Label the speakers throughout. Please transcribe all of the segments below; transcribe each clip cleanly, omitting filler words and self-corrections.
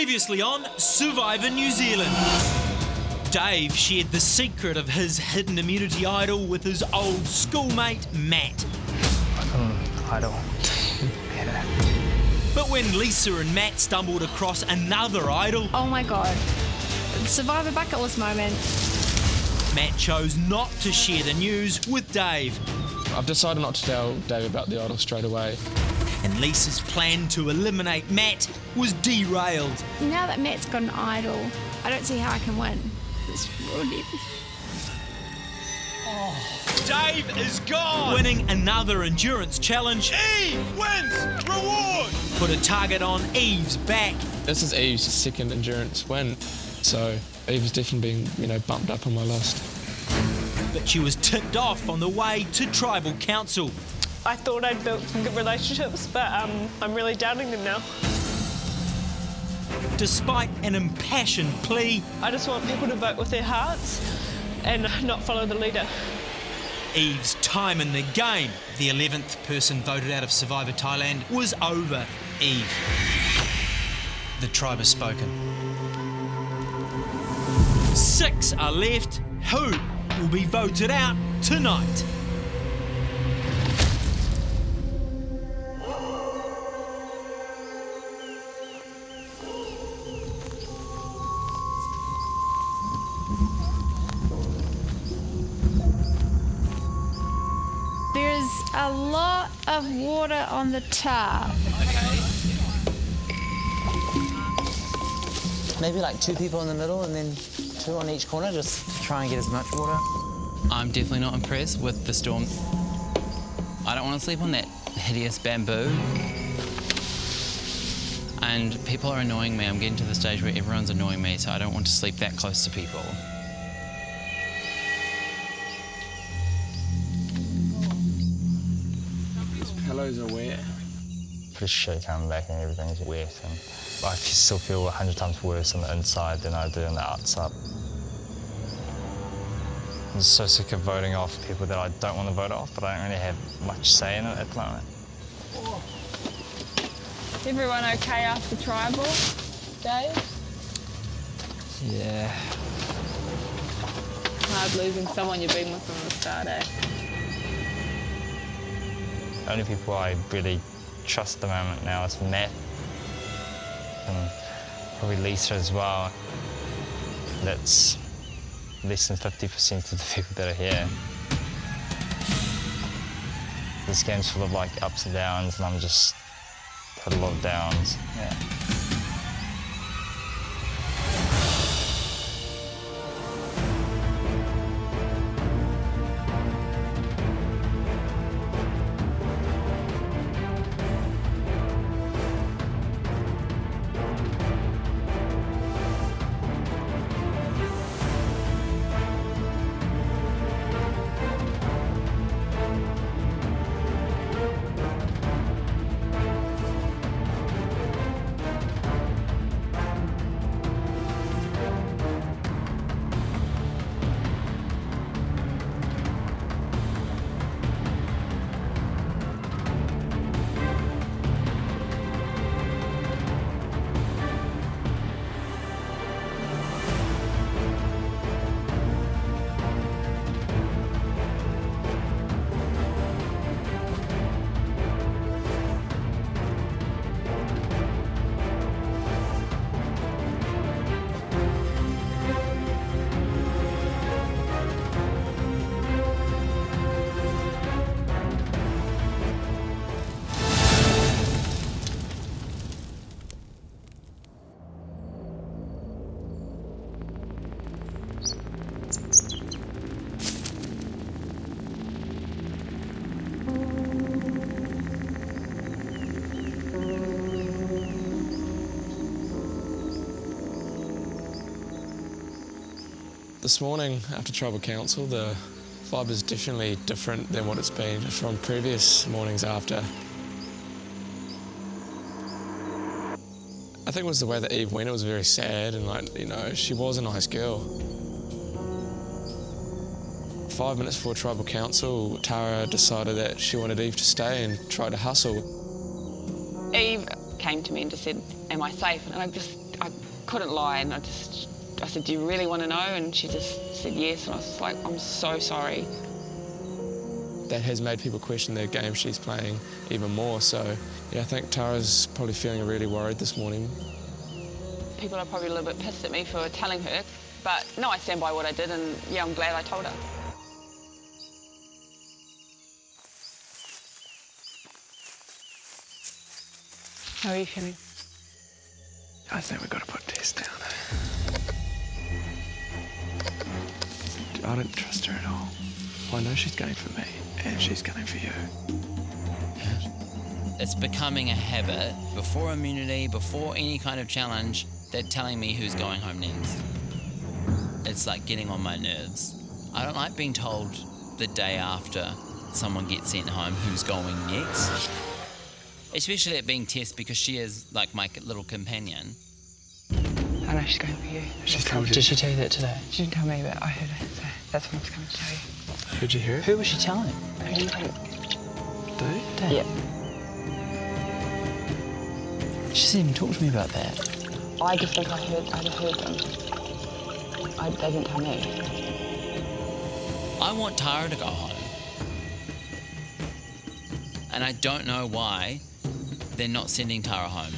Speaker 1: Previously on Survivor New Zealand. Dave shared the secret of his hidden immunity idol with his old schoolmate, Matt.
Speaker 2: Idol. Better.
Speaker 1: But when Lisa and Matt stumbled across another idol...
Speaker 3: Oh my god. Survivor bucket list moment.
Speaker 1: Matt chose not to share the news with Dave.
Speaker 4: I've decided not to tell Dave about the idol straight away.
Speaker 1: And Lisa's plan to eliminate Matt was derailed.
Speaker 3: Now that Matt's got an idol, I don't see how I can win. It's really...
Speaker 1: Dave is gone! Winning another endurance challenge.
Speaker 5: Eve wins! Reward!
Speaker 1: Put a target on Eve's back.
Speaker 4: This is Eve's second endurance win, so Eve's definitely been, bumped up on my list.
Speaker 1: But she was tipped off on the way to Tribal Council.
Speaker 6: I thought I'd built some good relationships, but I'm really doubting them now.
Speaker 1: Despite an impassioned plea,
Speaker 6: I just want people to vote with their hearts and not follow the leader.
Speaker 1: Eve's time in the game,
Speaker 7: The 11th person voted out of Survivor Thailand,
Speaker 1: was over.
Speaker 7: Eve. The tribe has spoken.
Speaker 1: 6 are left. Who will be voted out tonight?
Speaker 3: There's a lot of water on the top.
Speaker 2: Maybe like 2 people in the middle and then 2 on each corner, just to try and get as much water.
Speaker 8: I'm definitely not impressed with the storm. I don't want to sleep on that hideous bamboo. And people are annoying me. I'm getting to the stage where everyone's annoying me, so I don't want to sleep that close to people.
Speaker 4: These pillows are wet.
Speaker 9: Pretty shit coming back and everything's wet, and I still feel 100 times worse on the inside than I do on the outside. I'm so sick of voting off people that I don't want to vote off, but I don't really have much say in it at the moment.
Speaker 6: Is everyone okay after Tribal, Dave?
Speaker 2: Yeah.
Speaker 6: Hard losing someone you've been with from the start, eh?
Speaker 9: The only people I really trust at the moment now is Matt and probably Lisa as well. That's less than 50% of the people that are here. This game's full of ups and downs, and I'm just had a lot of downs. Yeah.
Speaker 4: This morning, after Tribal Council, the vibe is definitely different than what it's been from previous mornings after. I think it was the way that Eve went. It was very sad, and she was a nice girl. 5 minutes before Tribal Council, Tara decided that she wanted Eve to stay and try to hustle.
Speaker 6: Eve
Speaker 10: came to me and just said, am I safe? And I couldn't lie, and I said, do you really want to know? And she just said yes, and I was just like, I'm so sorry.
Speaker 4: That has made people question the game she's playing even more, so yeah, I think Tara's probably feeling really worried this morning.
Speaker 10: People are probably a little bit pissed at me for telling her, but no, I stand by what I did, and yeah, I'm glad I told her. How are you feeling?
Speaker 4: I think we've got to put Tess down. I don't trust her at all. Well, I know she's going for me, and she's going for you.
Speaker 8: It's becoming a habit. Before immunity, before any kind of challenge, they're telling me who's going home next. It's like getting on my nerves. I don't like being told the day after someone gets sent home who's going next. Especially it being Tess, because she is like my little companion.
Speaker 10: I know she's going for you.
Speaker 4: She's told you.
Speaker 2: Did she tell you that today?
Speaker 10: She didn't tell me, but I heard her say that's what I was coming to tell you.
Speaker 4: Did you hear it?
Speaker 2: Who was she telling?
Speaker 4: Dave?
Speaker 2: Yeah. She didn't even talk to me about that.
Speaker 10: I just think I'd heard them. They didn't tell me.
Speaker 8: I want Tara to go home. And I don't know why they're not sending Tara home.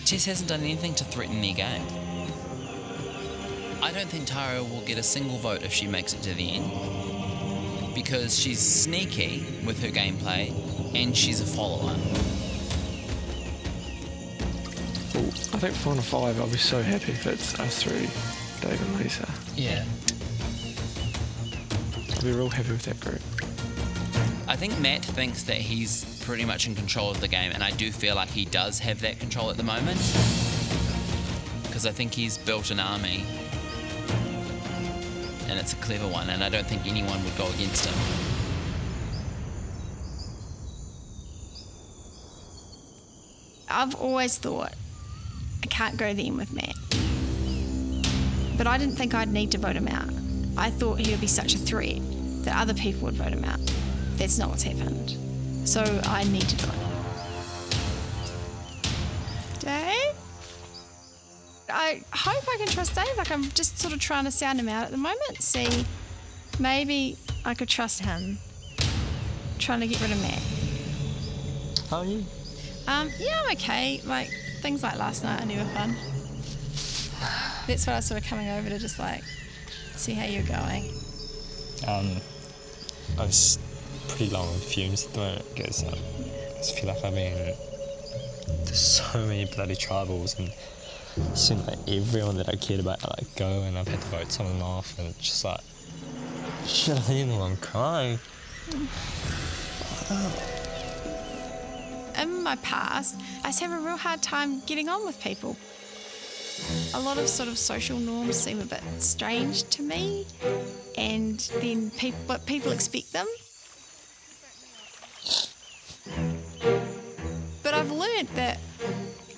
Speaker 8: Tess hasn't done anything to threaten their game. I don't think Tara will get a single vote if she makes it to the end, because she's sneaky with her gameplay and she's a follower.
Speaker 4: Well, I think final 5, I'll be so happy if it's us 3, Dave and Lisa.
Speaker 8: Yeah.
Speaker 4: I'll be real happy with that group.
Speaker 8: I think Matt thinks that he's pretty much in control of the game, and I do feel like he does have that control at the moment, because I think he's built an army, and it's a clever one, and I don't think anyone would go against him.
Speaker 3: I've always thought I can't go to the end with Matt, but I didn't think I'd need to vote him out. I thought he would be such a threat that other people would vote him out. That's not what's happened. So I need to do it. Dave? I hope I can trust Dave. Like, I'm just sort of trying to sound him out at the moment. See, maybe I could trust him. Trying to get rid of Matt.
Speaker 9: How are you?
Speaker 3: Yeah, I'm okay. Like, things like last night are never fun. That's why I was sort of coming over to just like see how you're going.
Speaker 9: I was pretty low on fumes at the moment because I just feel like I've been to so many bloody tribals, and it seemed like everyone that I cared about let go, and I've had to vote someone off, and it's just like, shit, I'm crying.
Speaker 3: In my past, I used to have a real hard time getting on with people. A lot of sort of social norms seem a bit strange to me, and then people expect them. But I've learned that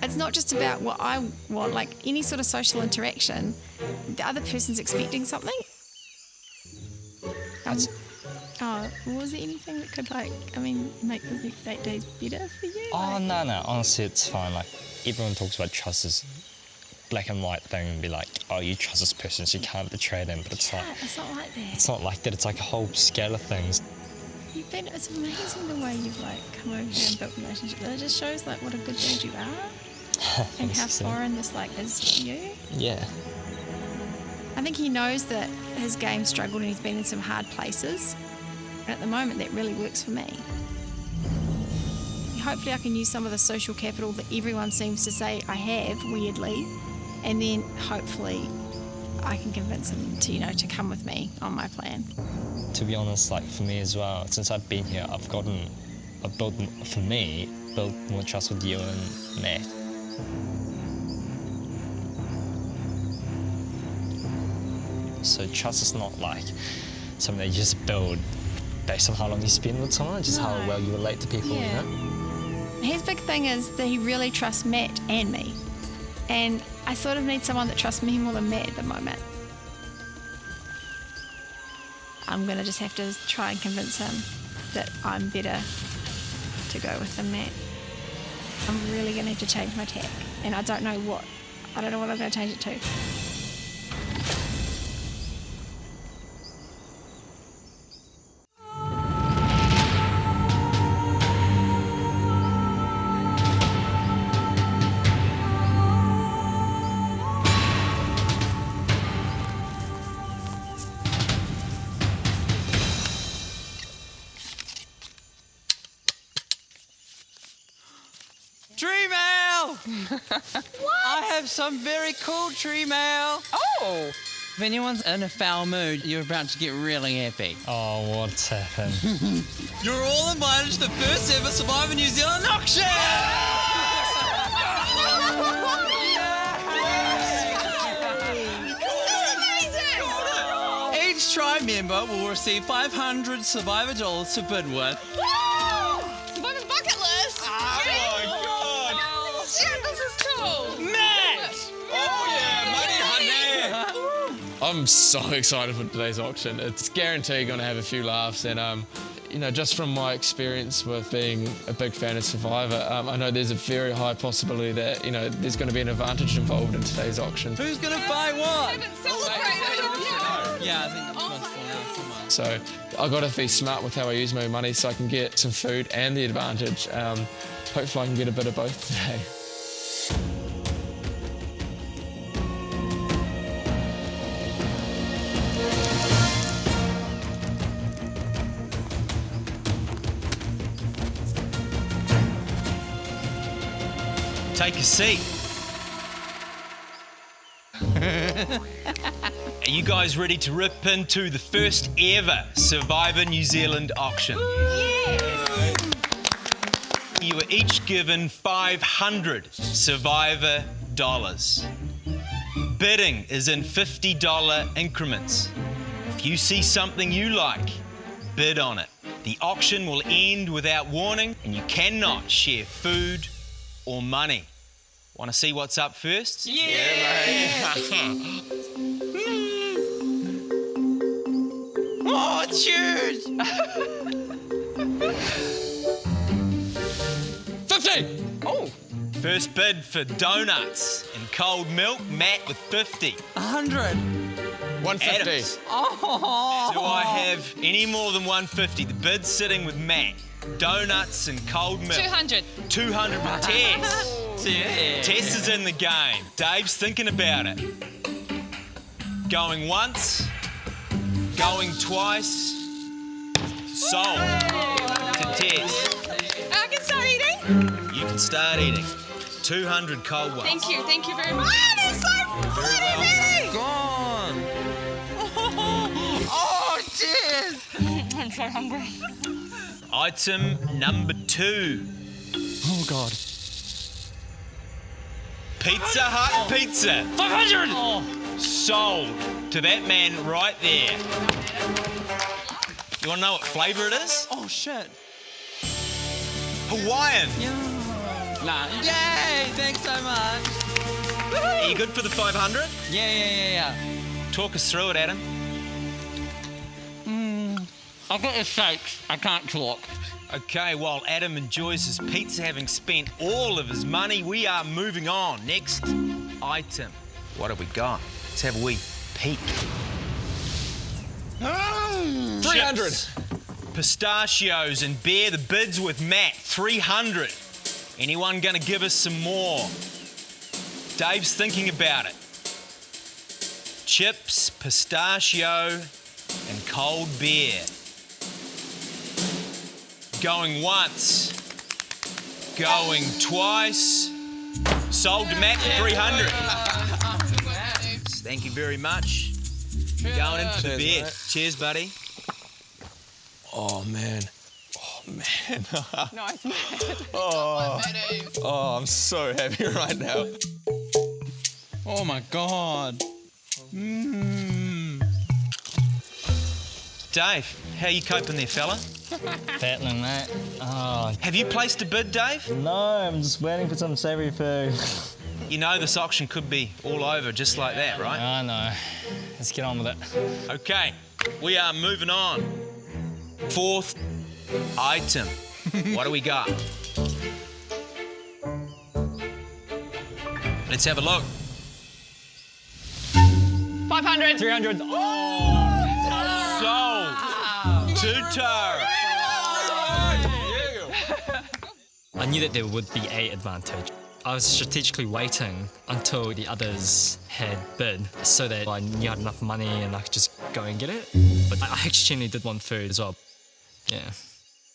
Speaker 3: it's not just about what I want, like any sort of social interaction, the other person's expecting something. Was there anything that could, make the next 8 days better for you?
Speaker 9: Oh, no, honestly, it's fine. Like, everyone talks about trust as black and white thing and be like, oh, you trust this person, so you can't betray them, but it's like...
Speaker 3: It's not like that.
Speaker 9: It's not like that, it's like a whole scale of things.
Speaker 3: It's amazing the way you've come over here and built relationships. It just shows what a good dude you are and how foreign this is to you.
Speaker 9: Yeah.
Speaker 3: I think he knows that his game struggled and he's been in some hard places. And at the moment, that really works for me. Hopefully I can use some of the social capital that everyone seems to say I have, weirdly, and then hopefully I can convince him to come with me on my plan.
Speaker 9: To be honest, for me as well, since I've been here, I've built more trust with you and Matt. So trust is not something that you just build based on how long you spend with someone, just how well you relate to people, you know?
Speaker 3: His big thing is that he really trusts Matt and me. And I sort of need someone that trusts me more than Matt at the moment. I'm going to just have to try and convince him that I'm better to go with than Matt. I'm really going to need to change my tack, and I don't know what I'm going to change it to.
Speaker 8: Tree mail! I have some very cool tree mail.
Speaker 10: Oh!
Speaker 8: If anyone's in a foul mood, you're about to get really happy.
Speaker 9: Oh, what's happened?
Speaker 8: You're all invited to the first ever Survivor New Zealand auction! Each tribe member will receive 500 Survivor dollars to bid with.
Speaker 10: Survivor's bucket list!
Speaker 5: Oh my God!
Speaker 10: Shit, this is cool!
Speaker 5: Matt! Oh yeah, money, honey!
Speaker 4: I'm so excited for today's auction. It's guaranteed going to have a few laughs, and you know, just from my experience with being a big fan of Survivor, I know there's a very high possibility that, you know, there's going to be an advantage involved in today's auction.
Speaker 8: Who's going to buy what?
Speaker 10: Yeah,
Speaker 8: I think that's much for now. Come on.
Speaker 4: So I got to be smart with how I use my money so I can get some food and the advantage. Hopefully I can get a bit of both today.
Speaker 1: Take a seat. Are you guys ready to rip into the first ever Survivor New Zealand auction? You were each given 500 Survivor dollars. Bidding is in $50 increments. If you see something you like, bid on it. The auction will end without warning, and you cannot share food or money. Want to see what's up first?
Speaker 8: Oh, cheers!
Speaker 4: 50!
Speaker 10: Oh!
Speaker 1: First bid for donuts and cold milk, Matt with 50.
Speaker 8: 100.
Speaker 4: 150.
Speaker 1: Adams.
Speaker 8: Oh!
Speaker 1: Do I have any more than 150? The bid's sitting with Matt. Donuts and cold milk.
Speaker 10: 200.
Speaker 1: 200 with Tess.
Speaker 8: Yeah.
Speaker 1: Tess is in the game. Dave's thinking about it. Going once, going twice. Sold to Tess.
Speaker 10: I can start eating?
Speaker 1: You can start eating. 200 cold ones.
Speaker 10: Thank you very much. Oh, they're so bloody many!
Speaker 8: Gone. Oh, cheers!
Speaker 10: I'm so hungry.
Speaker 1: Item number 2.
Speaker 4: Oh, God.
Speaker 1: Pizza Hut pizza. 500! Sold to that man right there. You want to know what flavour it is?
Speaker 8: Oh, shit.
Speaker 1: Hawaiian.
Speaker 8: Nah. Yay! Thanks so much.
Speaker 1: Are you good for the 500?
Speaker 8: Yeah.
Speaker 1: Talk us through it, Adam.
Speaker 8: I've got the shakes. I can't talk.
Speaker 1: Okay, while Adam enjoys his pizza, having spent all of his money, we are moving on. Next item. What have we got? Let's have a wee peek.
Speaker 4: 300.
Speaker 1: Chips, pistachios and beer. The bids with Matt, 300. Anyone going to give us some more? Dave's thinking about it. Chips, pistachio and cold beer. Going once, going twice. Sold to Matt for 300. Thank you very much. Going in for the beer.
Speaker 4: Mate.
Speaker 1: Cheers, buddy.
Speaker 4: Oh, man.
Speaker 10: Nice, man.
Speaker 4: Oh, I'm so happy right now.
Speaker 8: Oh, my God.
Speaker 1: Dave, how you coping there, fella?
Speaker 9: Battling, mate. Oh,
Speaker 1: Have you placed a bid, Dave?
Speaker 9: no, I'm just waiting for some savoury food.
Speaker 1: You know this auction could be all over just like that, right?
Speaker 9: I know. Let's get on with it.
Speaker 1: Okay, we are moving on. Fourth item. What do we got? Let's have a look.
Speaker 10: 500.
Speaker 9: 300.
Speaker 1: Sold to Tara.
Speaker 11: I knew that there would be a advantage. I was strategically waiting until the others had bid so that I knew I had enough money and I could just go and get it. But I actually genuinely did want food as well. Yeah.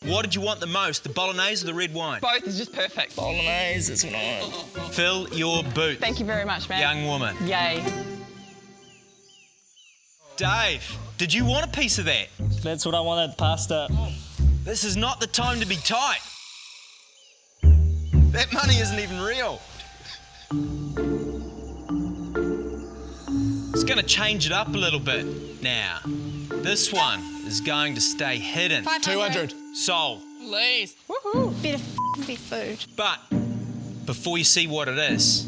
Speaker 1: What did you want the most, the bolognese or the red wine?
Speaker 10: Both is just perfect.
Speaker 9: Bolognese is what I want.
Speaker 1: Fill your boot.
Speaker 10: Thank you very much, man.
Speaker 1: Young woman.
Speaker 10: Yay.
Speaker 1: Dave, did you want a piece of that?
Speaker 9: That's what I wanted, pasta.
Speaker 1: This is not the time to be tight. That money isn't even real. It's going to change it up a little bit now. This one is going to stay hidden.
Speaker 3: 500.
Speaker 1: Sold.
Speaker 10: Please.
Speaker 3: Woohoo. Better be food.
Speaker 1: But before you see what it is,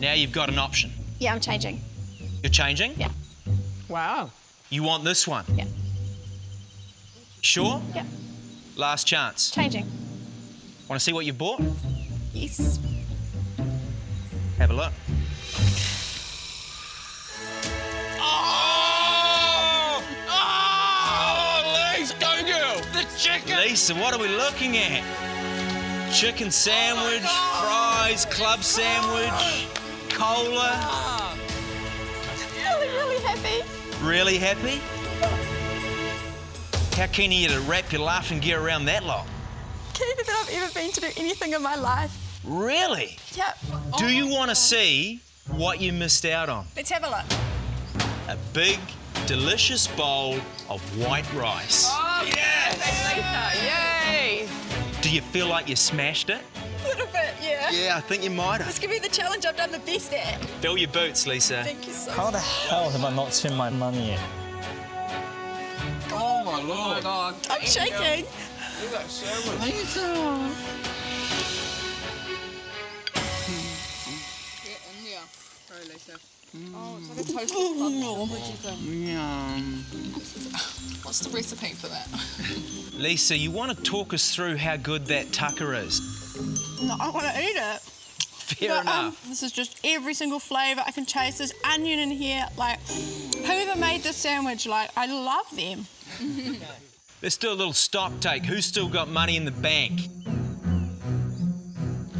Speaker 1: now you've got an option.
Speaker 3: Yeah, I'm changing.
Speaker 1: You're changing?
Speaker 3: Yeah.
Speaker 10: Wow.
Speaker 1: You want this one?
Speaker 3: Yeah.
Speaker 1: Sure?
Speaker 3: Yeah.
Speaker 1: Last chance.
Speaker 3: Changing.
Speaker 1: Want to see what you bought?
Speaker 3: Yes.
Speaker 1: Have a look.
Speaker 5: Legs, go girl.
Speaker 1: The chicken! Lisa, what are we looking at? Chicken sandwich, fries, club sandwich, cola.
Speaker 3: Really happy.
Speaker 1: Really happy? How keen are you to wrap your laughing gear around that lot?
Speaker 3: Keener than I've ever been to do anything in my life.
Speaker 1: Really?
Speaker 3: Yeah.
Speaker 1: Do you want to see what you missed out on?
Speaker 3: Let's have a look.
Speaker 1: A big, delicious bowl of white rice.
Speaker 10: Oh, yes. Lisa, yay.
Speaker 1: Do you feel like you smashed it?
Speaker 3: A little bit, yeah.
Speaker 1: Yeah, I think you might have.
Speaker 3: This could be the challenge I've done the best at.
Speaker 1: Fill your boots, Lisa.
Speaker 3: Thank you so
Speaker 9: How
Speaker 3: much.
Speaker 9: the hell have I not spent my money yet?
Speaker 5: Oh my lord.
Speaker 10: Oh, my God.
Speaker 3: I'm shaking.
Speaker 5: Look at that sandwich.
Speaker 10: What's the recipe for that?
Speaker 1: Lisa, you want to talk us through how good that tucker is?
Speaker 12: No, I want to eat it.
Speaker 1: Fair
Speaker 12: But,
Speaker 1: enough.
Speaker 12: this is just every single flavour. I can taste this onion in here. Like, whoever made this sandwich, like, I love them.
Speaker 1: Let's do a little stock take. Who's still got money in the bank?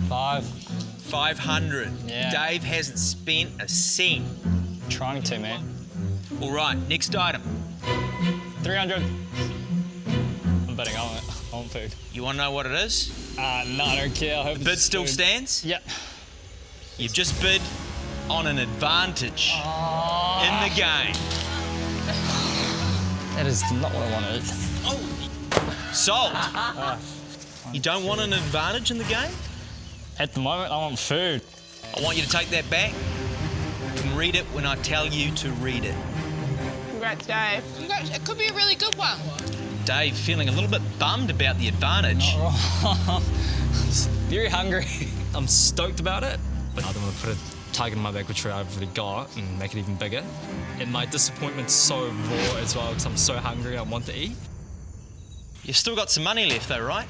Speaker 1: 500.
Speaker 9: Yeah.
Speaker 1: Dave hasn't spent a cent.
Speaker 9: Trying to, man.
Speaker 1: All right, next item.
Speaker 9: 300. I'm betting on it. I want food.
Speaker 1: You want to know what it is?
Speaker 9: No, I don't care. I hope
Speaker 1: Bid
Speaker 9: it's
Speaker 1: still
Speaker 9: food.
Speaker 1: stands?
Speaker 9: Yep.
Speaker 1: You've just bid on an advantage in the game.
Speaker 9: That is not what I wanted.
Speaker 1: Sold. You don't want an advantage in the game?
Speaker 9: At the moment, I want food.
Speaker 1: I want you to take that back and read it when I tell you to read it.
Speaker 10: Congrats, Dave.
Speaker 12: It could be a really good one.
Speaker 1: Dave feeling a little bit bummed about the advantage.
Speaker 9: Very hungry.
Speaker 11: I'm stoked about it, but I don't want to put a target in my back, which I've already got, and make it even bigger. And my disappointment's so raw as well, because I'm so hungry, I want to eat.
Speaker 1: You've still got some money left though, right?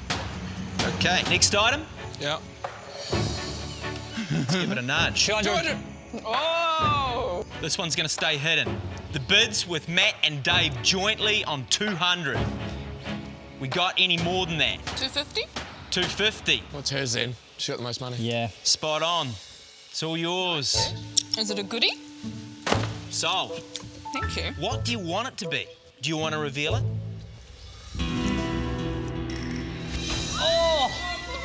Speaker 1: Okay, next item.
Speaker 5: Yeah.
Speaker 1: Let's give it a nudge.
Speaker 9: 200.
Speaker 10: Oh!
Speaker 1: This one's going to stay hidden. The bids with Matt and Dave jointly on 200. We got any more than that?
Speaker 10: 250?
Speaker 1: 250.
Speaker 5: What's hers then? She got the most money.
Speaker 9: Yeah.
Speaker 1: Spot on. It's all yours.
Speaker 10: Is it a goodie?
Speaker 1: Sold.
Speaker 10: Thank you.
Speaker 1: What do you want it to be? Do you want to reveal it?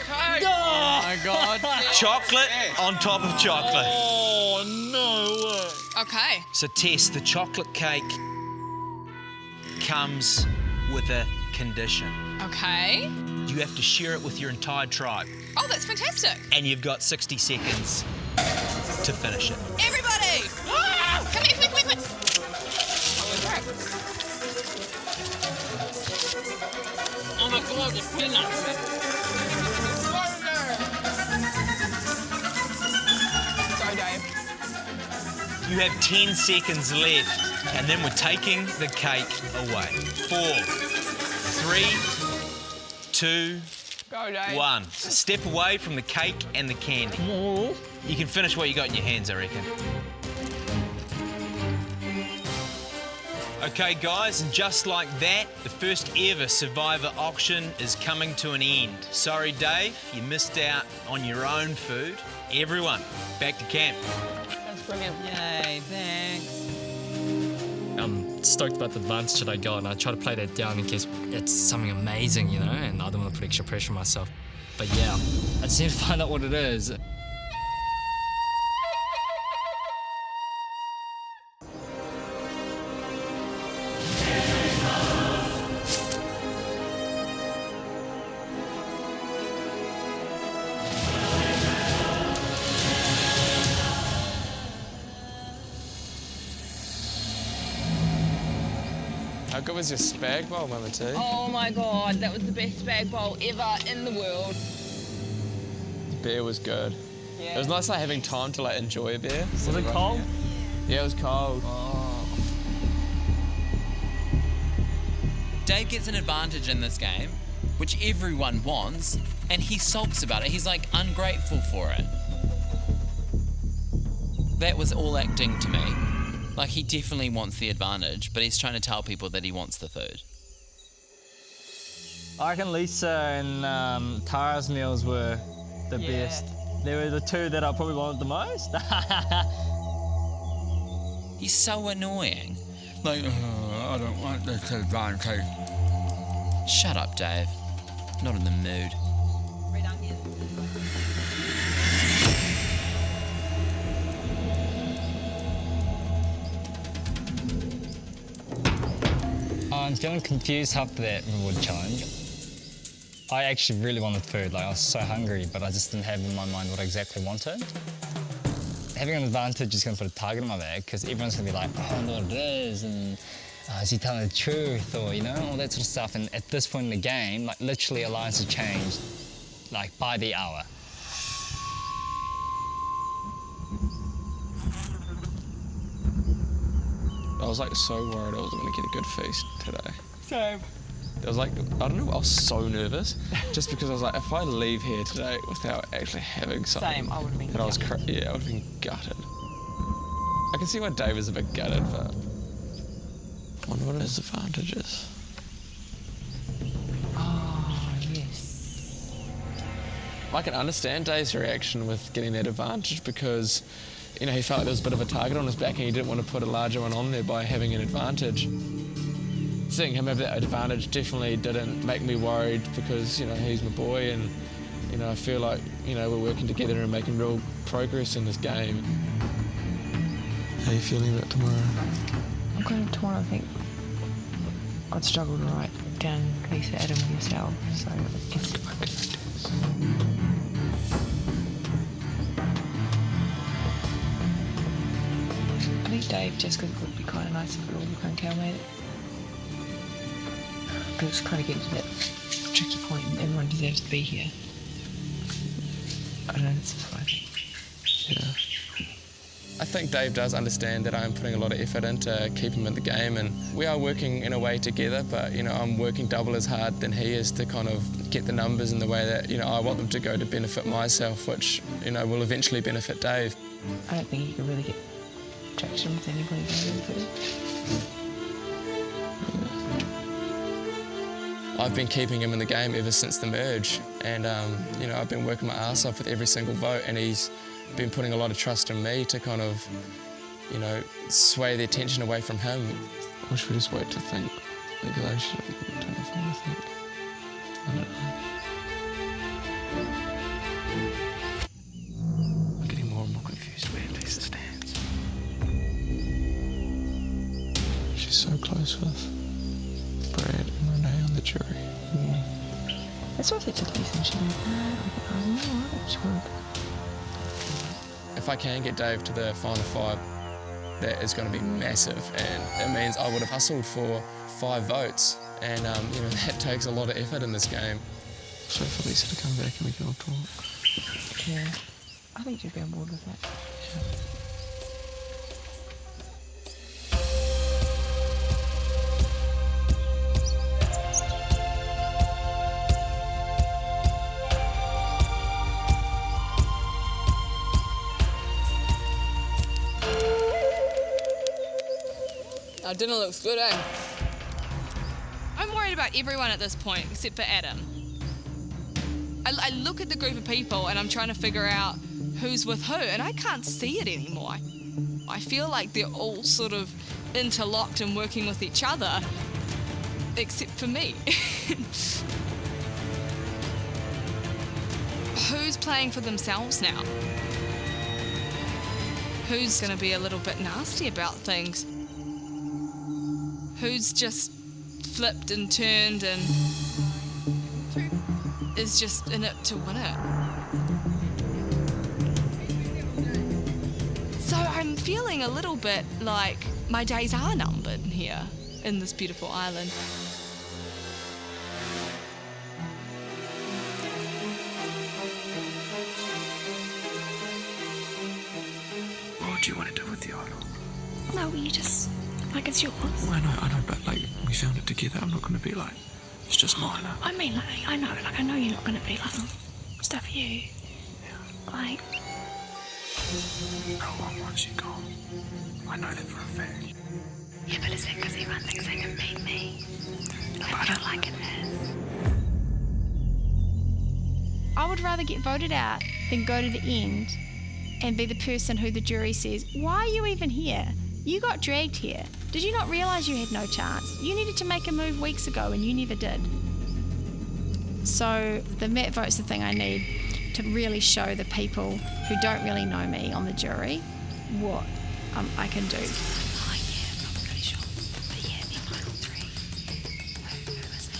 Speaker 10: Okay.
Speaker 5: Oh my god.
Speaker 1: Chocolate on top of chocolate.
Speaker 5: Oh no way.
Speaker 10: Okay.
Speaker 1: So Tess, the chocolate cake comes with a condition.
Speaker 10: Okay.
Speaker 1: You have to share it with your entire tribe.
Speaker 10: Oh, that's fantastic.
Speaker 1: And you've got 60 seconds to finish it.
Speaker 10: Everybody! Come here, quick.
Speaker 5: Oh my god, the peanuts.
Speaker 10: Go, Dave.
Speaker 1: You have 10 seconds left, and then we're taking the cake away. 4, 3, 2,
Speaker 10: Go, Dave.
Speaker 1: 1. Step away from the cake and the candy. You can finish what you got in your hands, I reckon. Okay, guys, and just like that, the first ever Survivor auction is coming to an end. Sorry, Dave, you missed out on your own food. Everyone, back to camp.
Speaker 10: That's brilliant.
Speaker 8: Yay, thanks.
Speaker 11: I'm stoked about the advantage that I got, and I try to play that down in case it's something amazing, you know, and I don't want to put extra pressure on myself. But yeah, I just need to find out what it is.
Speaker 4: How good was your spag bowl, Mama T?
Speaker 10: Oh my God, that was the best spag bowl ever in the world.
Speaker 4: The beer was good.
Speaker 10: Yeah.
Speaker 4: It was nice like having time to like enjoy a beer.
Speaker 11: Was it cold?
Speaker 4: Yeah, it was cold.
Speaker 8: Dave gets an advantage in this game, which everyone wants, and he sulks about it. He's like ungrateful for it. That was all acting to me. Like, he definitely wants the advantage, but he's trying to tell people that he wants the food.
Speaker 9: I reckon Lisa and Tara's meals were the best. They were the two that I probably wanted the most.
Speaker 8: He's so annoying. Like, I don't want this advantage. Shut up, Dave. Not in the mood.
Speaker 9: I'm getting confused after that reward challenge. I actually really wanted food, like I was so hungry, but I just didn't have in my mind what I exactly wanted. Having an advantage is going to put a target on my back because everyone's going to be like, oh, I wonder what it is, and is he telling the truth, or, you know, all that sort of stuff. And at this point in the game, like literally alliances changed, like by the hour.
Speaker 4: I was like so worried I wasn't going to get a good feast today.
Speaker 10: Same.
Speaker 4: I was like, I don't know, I was so nervous just because I was like, if I leave here today without actually having something,
Speaker 10: Same, I would have been
Speaker 4: that I was
Speaker 10: gutted.
Speaker 4: yeah, I would have been gutted. I can see why Dave is a bit gutted, but I wonder what his advantage is.
Speaker 10: Oh, yes.
Speaker 4: I can understand Dave's reaction with getting that advantage because, you know, he felt like there was a bit of a target on his back and he didn't want to put a larger one on there by having an advantage. Seeing him have that advantage definitely didn't make me worried because, you know, he's my boy and, you know, I feel like, you know, we're working together and making real progress in this game. How are you feeling about tomorrow?
Speaker 10: I'm going to tomorrow, I think I'd struggle to write down Lisa, Adam and yourself, so I guess I think Dave, just because it would be kind of nice if we all become Cal-made it. Because it's kind of getting to that tricky point and everyone deserves to be here. I don't know, that's just what I think.
Speaker 4: Yeah. I think Dave does understand that I'm putting a lot of effort in to keep him in the game, and we are working in a way together, but, you know, I'm working double as hard than he is to kind of get the numbers in the way that, you know, I want them to go to benefit myself, which, you know, will eventually benefit Dave.
Speaker 10: I don't think you can really get traction with anybody going
Speaker 4: I've been keeping him in the game ever since the merge, and, you know, I've been working my ass off with every single vote, and he's been putting a lot of trust in me to kind of, you know, sway the attention away from him. Or should we just wait to think? Maybe I should turn off on to think. I don't know. I'm getting more and more confused where Lisa stands. She's so close with Brad and Renee on the jury.
Speaker 10: That's what I said to Lisa, and she went, no,
Speaker 4: If I can get Dave to the final 5, that is going to be massive, and it means I would have hustled for 5 votes, and you know, that takes a lot of effort in this game. So for Lisa to come back and we can all talk.
Speaker 10: Yeah, I think you'd be on board with that.
Speaker 13: Our dinner looks good, eh?
Speaker 14: I'm worried about everyone at this point except for Adam. I look at the group of people and I'm trying to figure out who's with who, and I can't see it anymore. I feel like they're all sort of interlocked and working with each other, except for me. Who's playing for themselves now? Who's going to be a little bit nasty about things? Who's just flipped and turned and is just in it to win it? So I'm feeling a little bit like my days are numbered here in this beautiful island.
Speaker 15: What do you want to do with the idol?
Speaker 16: No, you just, like, it's yours.
Speaker 15: Well, I know, but, like, we found it together. I'm not going to be like, it's just mine.
Speaker 16: I mean, like, I know you're not going to be like, stuff you. Yeah. Like...
Speaker 15: No one wants you gone. I know that for a fact.
Speaker 16: Yeah, but is it because everyone thinks they can beat me? No, I don't like it as.
Speaker 3: I would rather get voted out than go to the end and be the person who the jury says, why are you even here? You got dragged here. Did you not realise you had no chance? You needed to make a move weeks ago and you never did. So the Matt vote's the thing I need to really show the people who don't really know me on the jury what I can do.
Speaker 16: Oh yeah, I'm not really sure. But yeah, the final three. Who is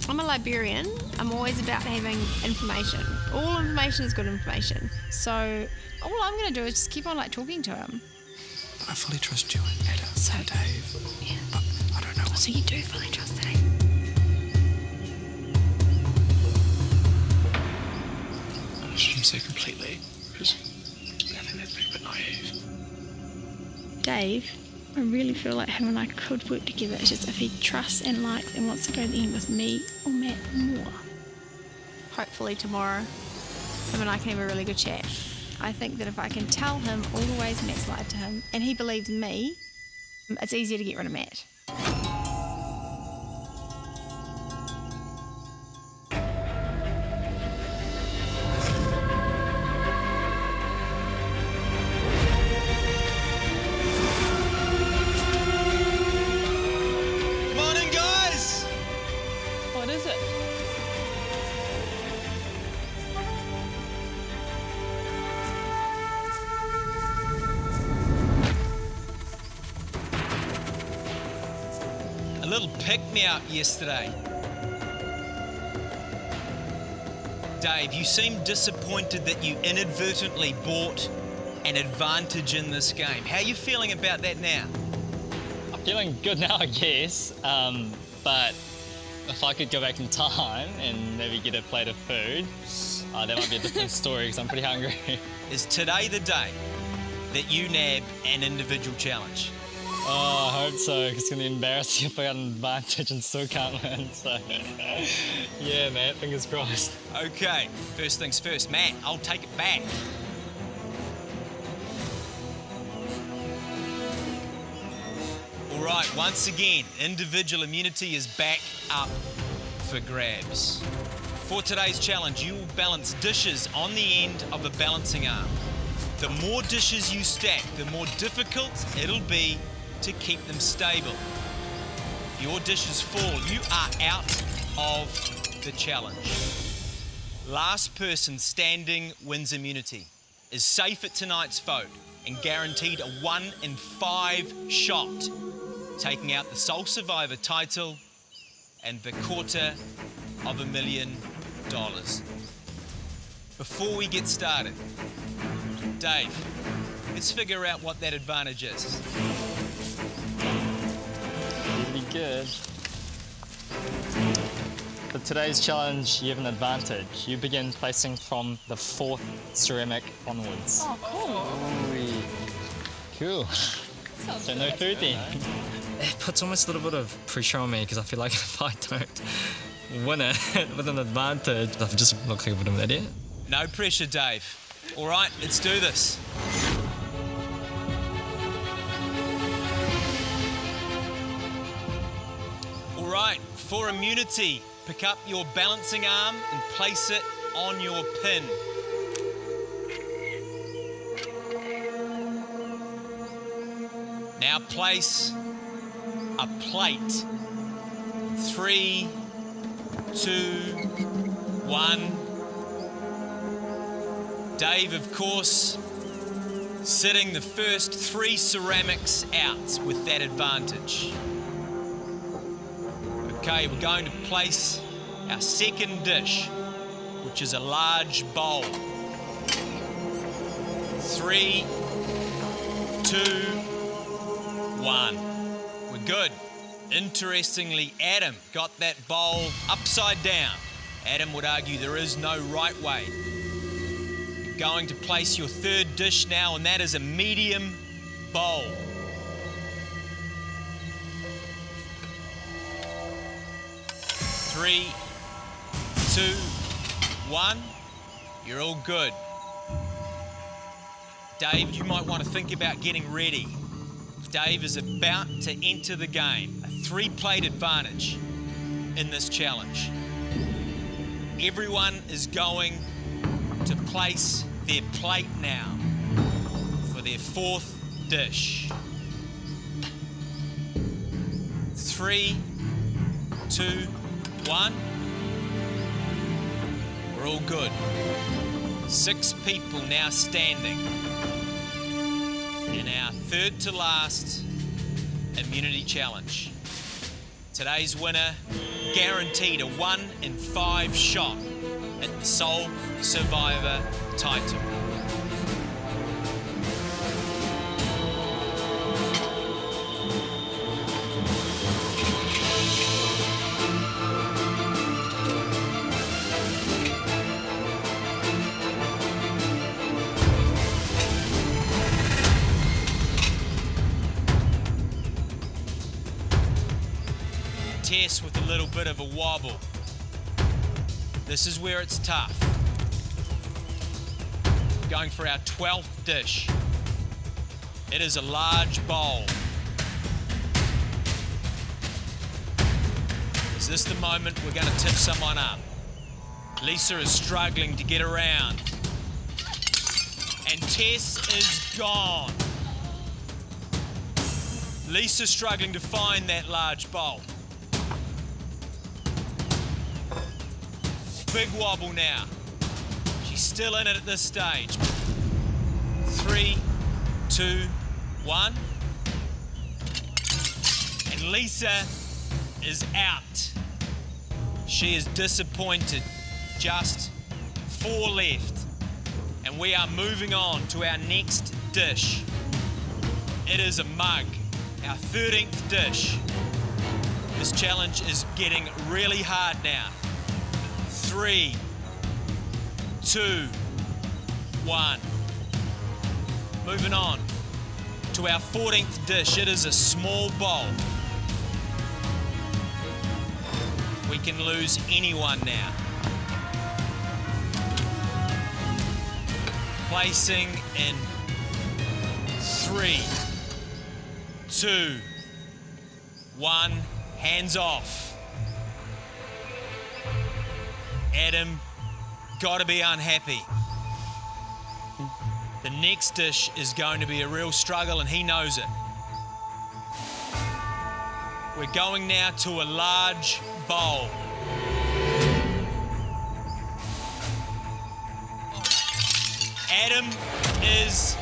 Speaker 16: it? I'm a librarian. I'm always about having information. All information is good information. So all I'm going to do is just keep on like talking to him.
Speaker 15: I fully trust you and Adam and Dave.
Speaker 16: Yeah.
Speaker 15: But I don't know.
Speaker 16: So you do fully trust Dave?
Speaker 15: I shouldn't say completely, because I think that's a bit naive.
Speaker 16: Dave, I really feel like him and I could work together. It's just if he trusts and likes and wants to go to the end with me or Matt more. Hopefully tomorrow, him and I can have a really good chat. I think that if I can tell him all the ways Matt's lied to him and he believes me, it's easier to get rid of Matt.
Speaker 1: Morning, guys!
Speaker 6: What is it?
Speaker 1: A little pick-me-up yesterday. Dave, you seem disappointed that you inadvertently bought an advantage in this game. How are you feeling about that now?
Speaker 11: I'm feeling good now, I guess. But if I could go back in time and maybe get a plate of food, that might be a different story because I'm pretty hungry.
Speaker 1: Is today the day that you nab an individual challenge?
Speaker 11: Oh, I hope so, because it's going to be embarrassing if I got an advantage and still can't win. So, yeah, Matt, fingers crossed.
Speaker 1: Okay, first things first. Matt, I'll take it back. All right, once again, individual immunity is back up for grabs. For today's challenge, you will balance dishes on the end of a balancing arm. The more dishes you stack, the more difficult it'll be to keep them stable. If your dishes fall, you are out of the challenge. Last person standing wins immunity, is safe at tonight's vote and guaranteed a 1 in 5 shot, taking out the sole survivor title and the $250,000. Before we get started, Dave, let's figure out what that advantage is.
Speaker 11: Really good. For today's challenge, you have an advantage. You begin placing from the 4th ceramic onwards.
Speaker 3: Oh, cool.
Speaker 11: Cool. So no food then.
Speaker 7: It puts almost a little bit of pressure on me because I feel like if I don't win it with an advantage, I just look like a bit of an idiot.
Speaker 1: No pressure, Dave. All right, let's do this. All right, for immunity, pick up your balancing arm and place it on your pin. Now place a plate. 3, 2, 1. Dave, of course, sitting the first 3 ceramics out with that advantage. Okay, we're going to place our second dish, which is a large bowl. 3, 2, 1. We're good. Interestingly, Adam got that bowl upside down. Adam would argue there is no right way. You're going to place your third dish now, and that is a medium bowl. 3, 2, 1. You're all good. Dave, you might want to think about getting ready. Dave is about to enter the game. A 3-plate advantage in this challenge. Everyone is going to place their plate now for their 4th dish. 3, 2, 1. We're all good. 6 people now standing in our third to last immunity challenge. Today's winner guaranteed a 1 in 5 shot at the sole survivor title. Tess with a little bit of a wobble. This is where it's tough. Going for our 12th dish. It is a large bowl. Is this the moment we're going to tip someone up? Lisa is struggling to get around. And Tess is gone. Lisa struggling to find that large bowl. Big wobble now. She's still in it at this stage. 3, 2, 1. And Lisa is out. She is disappointed. Just 4 left. And we are moving on to our next dish. It is a mug, our 13th dish. This challenge is getting really hard now. 3, 2, 1. Moving on to our 14th dish. It is a small bowl. We can lose anyone now. Placing in 3, 2, 1. Hands off. Adam, gotta be unhappy. The next dish is going to be a real struggle and he knows it. We're going now to a large bowl. Adam is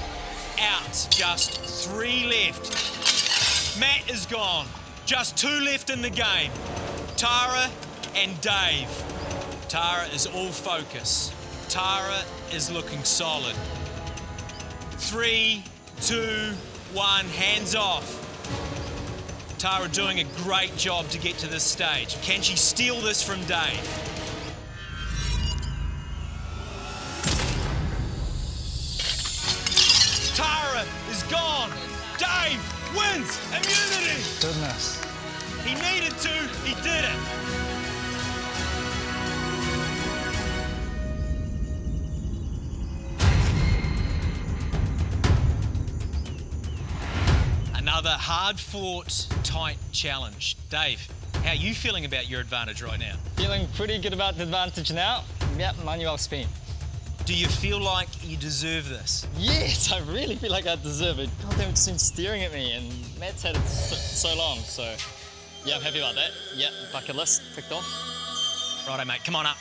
Speaker 1: out. Just 3 left. Matt is gone. Just 2 left in the game. Tara and Dave. Tara is all focus. Tara is looking solid. 3, 2, 1, hands off. Tara doing a great job to get to this stage. Can she steal this from Dave? Tara is gone. Dave wins immunity.
Speaker 9: Goodness.
Speaker 1: He needed to, he did it. Another hard-fought, tight challenge. Dave, how are you feeling about your advantage right now?
Speaker 13: Feeling pretty good about the advantage now. Yep, money well spent.
Speaker 1: Do you feel like you deserve this?
Speaker 13: Yes, I really feel like I deserve it. God damn, it's been staring at me, and Matt's had it so long, so yeah, I'm happy about that. Yep, bucket list, ticked off.
Speaker 1: Righto, mate, come on up.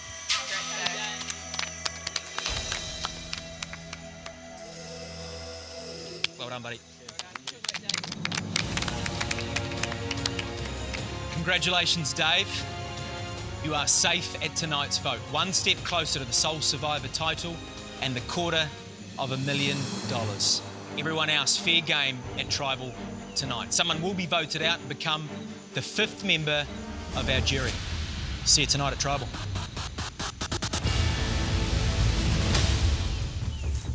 Speaker 1: Well done, buddy. Congratulations, Dave. You are safe at tonight's vote. One step closer to the sole survivor title and the $250,000. Everyone else, fair game at Tribal tonight. Someone will be voted out and become the 5th member of our jury. See you tonight at Tribal.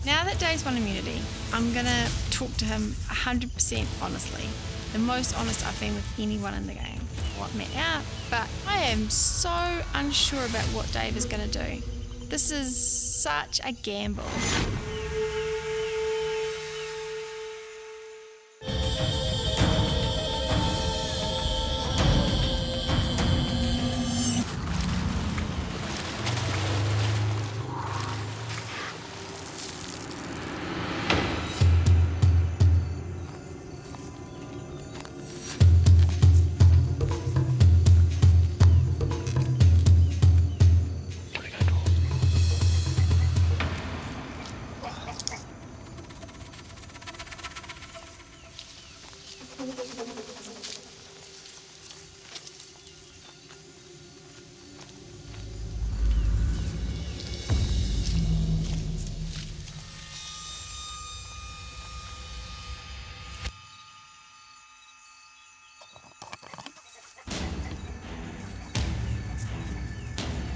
Speaker 3: Now that Dave's won immunity, I'm gonna talk to him 100% honestly. The most honest I've been with anyone in the game. What met out, but I am so unsure about what Dave is gonna do. This is such a gamble.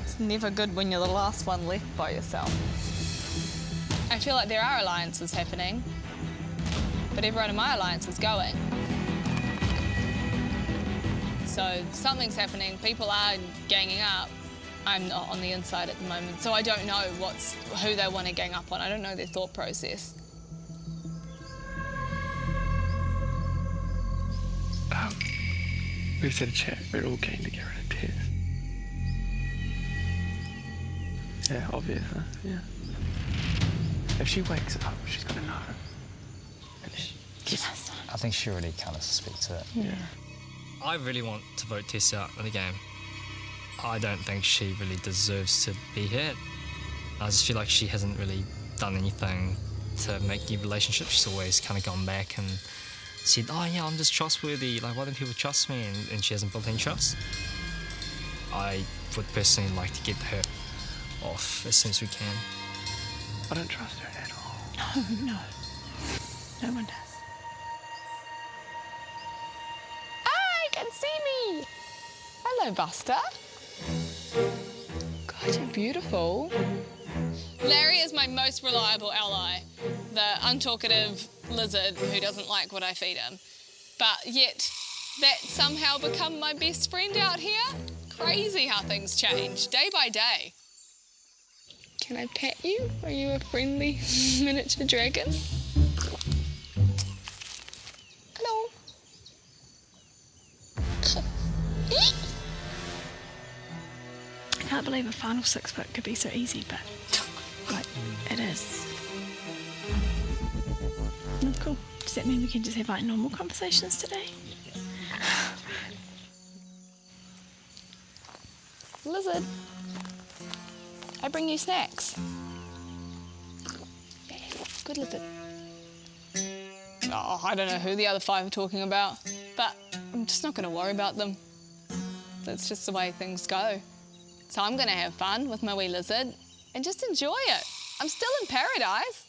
Speaker 14: It's never good when you're the last one left by yourself. I feel like there are alliances happening, but everyone in my alliance is going. So something's happening, people are ganging up. I'm not on the inside at the moment, so I don't know who they want to gang up on. I don't know their thought process.
Speaker 15: We just had a chat. We're all keen to get rid of Tess. Yeah, obvious, huh? Yeah. If she wakes up, she's gonna know.
Speaker 9: I think she already kind of suspects it.
Speaker 15: Yeah.
Speaker 11: I really want to vote Tess out in the game. I don't think she really deserves to be here. I just feel like she hasn't really done anything to make new relationships. She's always kind of gone back and said, oh yeah, I'm just trustworthy, like why don't people trust me? And she hasn't built any trust. I would personally like to get her off as soon as we can.
Speaker 15: I don't trust her at all.
Speaker 16: No. No one does.
Speaker 14: Hi, can see me. Hello, Buster. God, you're beautiful. Larry is my most reliable ally, the untalkative lizard who doesn't like what I feed him. But yet, that's somehow become my best friend out here. Crazy how things change, day by day. Can I pet you? Are you a friendly miniature dragon? Hello.
Speaker 16: I can't believe a final 6-foot could be so easy, but like it is. Oh, cool. Does that mean we can just have like normal conversations today?
Speaker 14: Lizard. I bring you snacks. Yeah, good lizard. Oh, I don't know who the other 5 are talking about, but I'm just not going to worry about them. That's just the way things go. So I'm going to have fun with my wee lizard and just enjoy it. I'm still in paradise.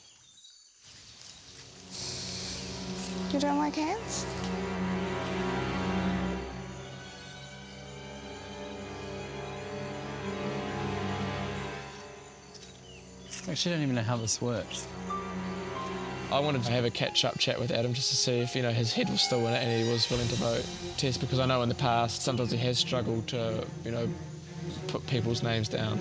Speaker 14: You don't like ants?
Speaker 2: I actually don't even know how this works.
Speaker 4: I wanted to have a catch-up chat with Adam just to see if, his head was still in it and he was willing to vote Tess, because I know in the past sometimes he has struggled to, put people's names down.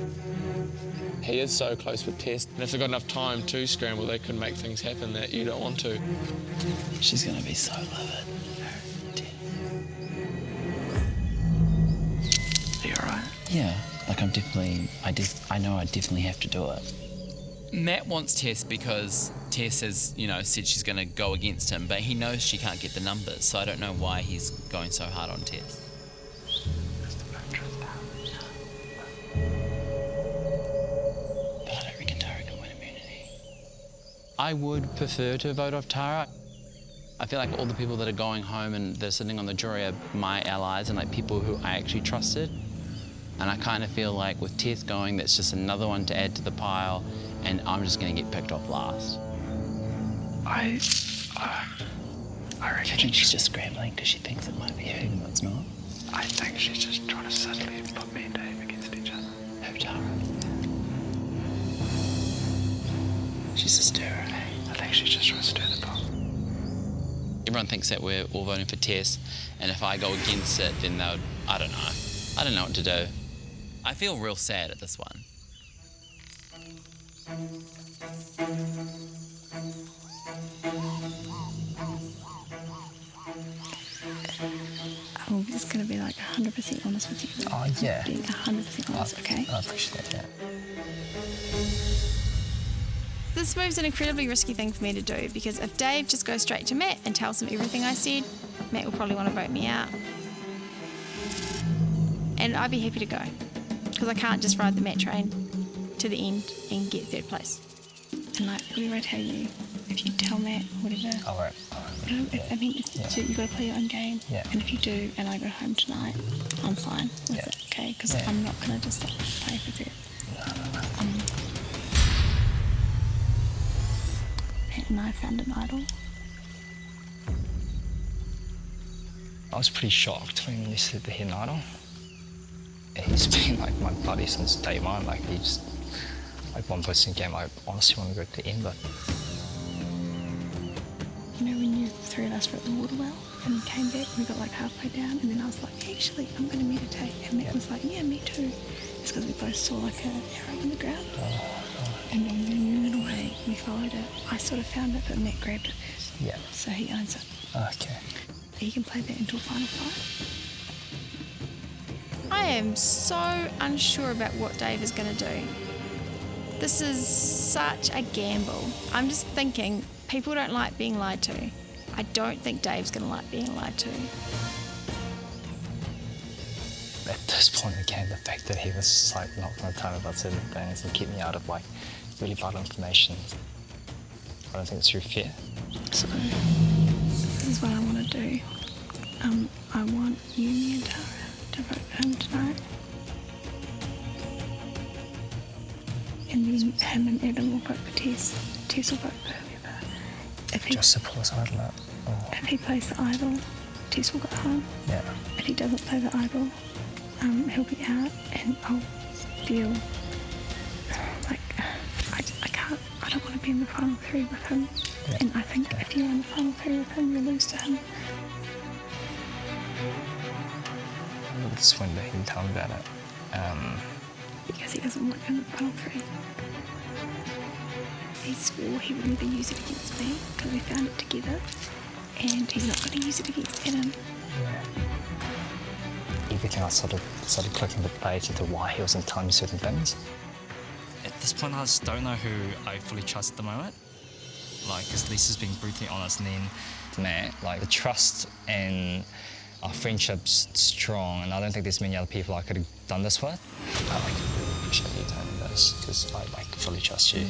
Speaker 4: He is so close with Tess, and if they've got enough time to scramble, they can make things happen that you don't want to.
Speaker 2: She's gonna be so livid.
Speaker 8: Yeah, like I know I definitely have to do it. Matt wants Tess because Tess has, said she's going to go against him, but he knows she can't get the numbers, so I don't know why he's going so hard on Tess. But I don't reckon Tara can win immunity. I would prefer to vote off Tara. I feel like all the people that are going home and they're sitting on the jury are my allies and like people who I actually trusted. And I kind of feel like with Tess going, that's just another one to add to the pile, and I'm just going to get picked off last.
Speaker 15: I reckon
Speaker 8: she's just scrambling because she thinks it might be her, but it's not.
Speaker 15: I think she's just trying to subtly put me and Dave against each other.
Speaker 8: Who, Tara? She's a stirrer.
Speaker 15: I think she's just trying to stir the pot.
Speaker 8: Everyone thinks that we're all voting for Tess, and if I go against it, then they'll, I don't know. I don't know what to do. I feel real sad at this one.
Speaker 16: I'm just going to be like 100% honest with you.
Speaker 9: Oh, yeah.
Speaker 16: Being 100% honest, okay?
Speaker 9: I appreciate that.
Speaker 3: This move's an incredibly risky thing for me to do because if Dave just goes straight to Matt and tells him everything I said, Matt will probably want to vote me out. And I'd be happy to go because I can't just ride the Matt train to the end and get third place.
Speaker 16: And like, whatever I tell you, if you tell Matt, whatever.
Speaker 9: All right.
Speaker 16: I mean, so you got to play your own game.
Speaker 9: Yeah.
Speaker 16: And if you do, and I go home tonight, I'm fine with it, okay? Because I'm not going to just like, play for it. Matt and I found an idol.
Speaker 9: I was pretty shocked when you said the hidden idol. He's been like my buddy since day one. Like he's like one person game I honestly want to go to the end, but
Speaker 16: You know when you three of us were at the water well and came back, we got like halfway down, and then I was like, actually, I'm going to meditate. And Matt was like, yeah, me too. It's because we both saw like an arrow in the ground. And then we moved away, we followed it. I sort of found it, but Matt grabbed it first.
Speaker 9: Yeah.
Speaker 16: So he owns it.
Speaker 9: Okay.
Speaker 16: You can play that until final fight.
Speaker 3: I am so unsure about what Dave is going to do. This is such a gamble. I'm just thinking people don't like being lied to. I don't think Dave's going to like being lied to.
Speaker 9: At this point in the game, the fact that he was just, like not going to tell me about certain things and keep me out of like really vital information, I don't think it's really fair.
Speaker 16: So this is what I want to do. I want you, me and Tara to vote for him tonight. And then him and Adam will vote for Tess. Tess will vote for whoever.
Speaker 9: Just to pull his idol out.
Speaker 16: If he plays the idol, Tess will go home.
Speaker 9: Yeah.
Speaker 16: If he doesn't play the idol, he'll be out, and I'll feel like I don't want to be in the final three with him.
Speaker 9: Yeah.
Speaker 16: And I think if you're in the final three with him, you lose to him.
Speaker 9: It's when he didn't tell me about it.
Speaker 16: Because he doesn't want him in the final three. He swore he would never use it against me because we found it together, and he's not going to use it against Adam.
Speaker 9: Everything I started clicking the page into why he wasn't telling me certain things.
Speaker 11: At this point, I just don't know who I fully trust at the moment. Like, because Lisa's being brutally honest, and then
Speaker 9: Matt, like the trust and our friendship's strong, and I don't think there's many other people I could have done this with. I appreciate you telling me this because I fully trust you.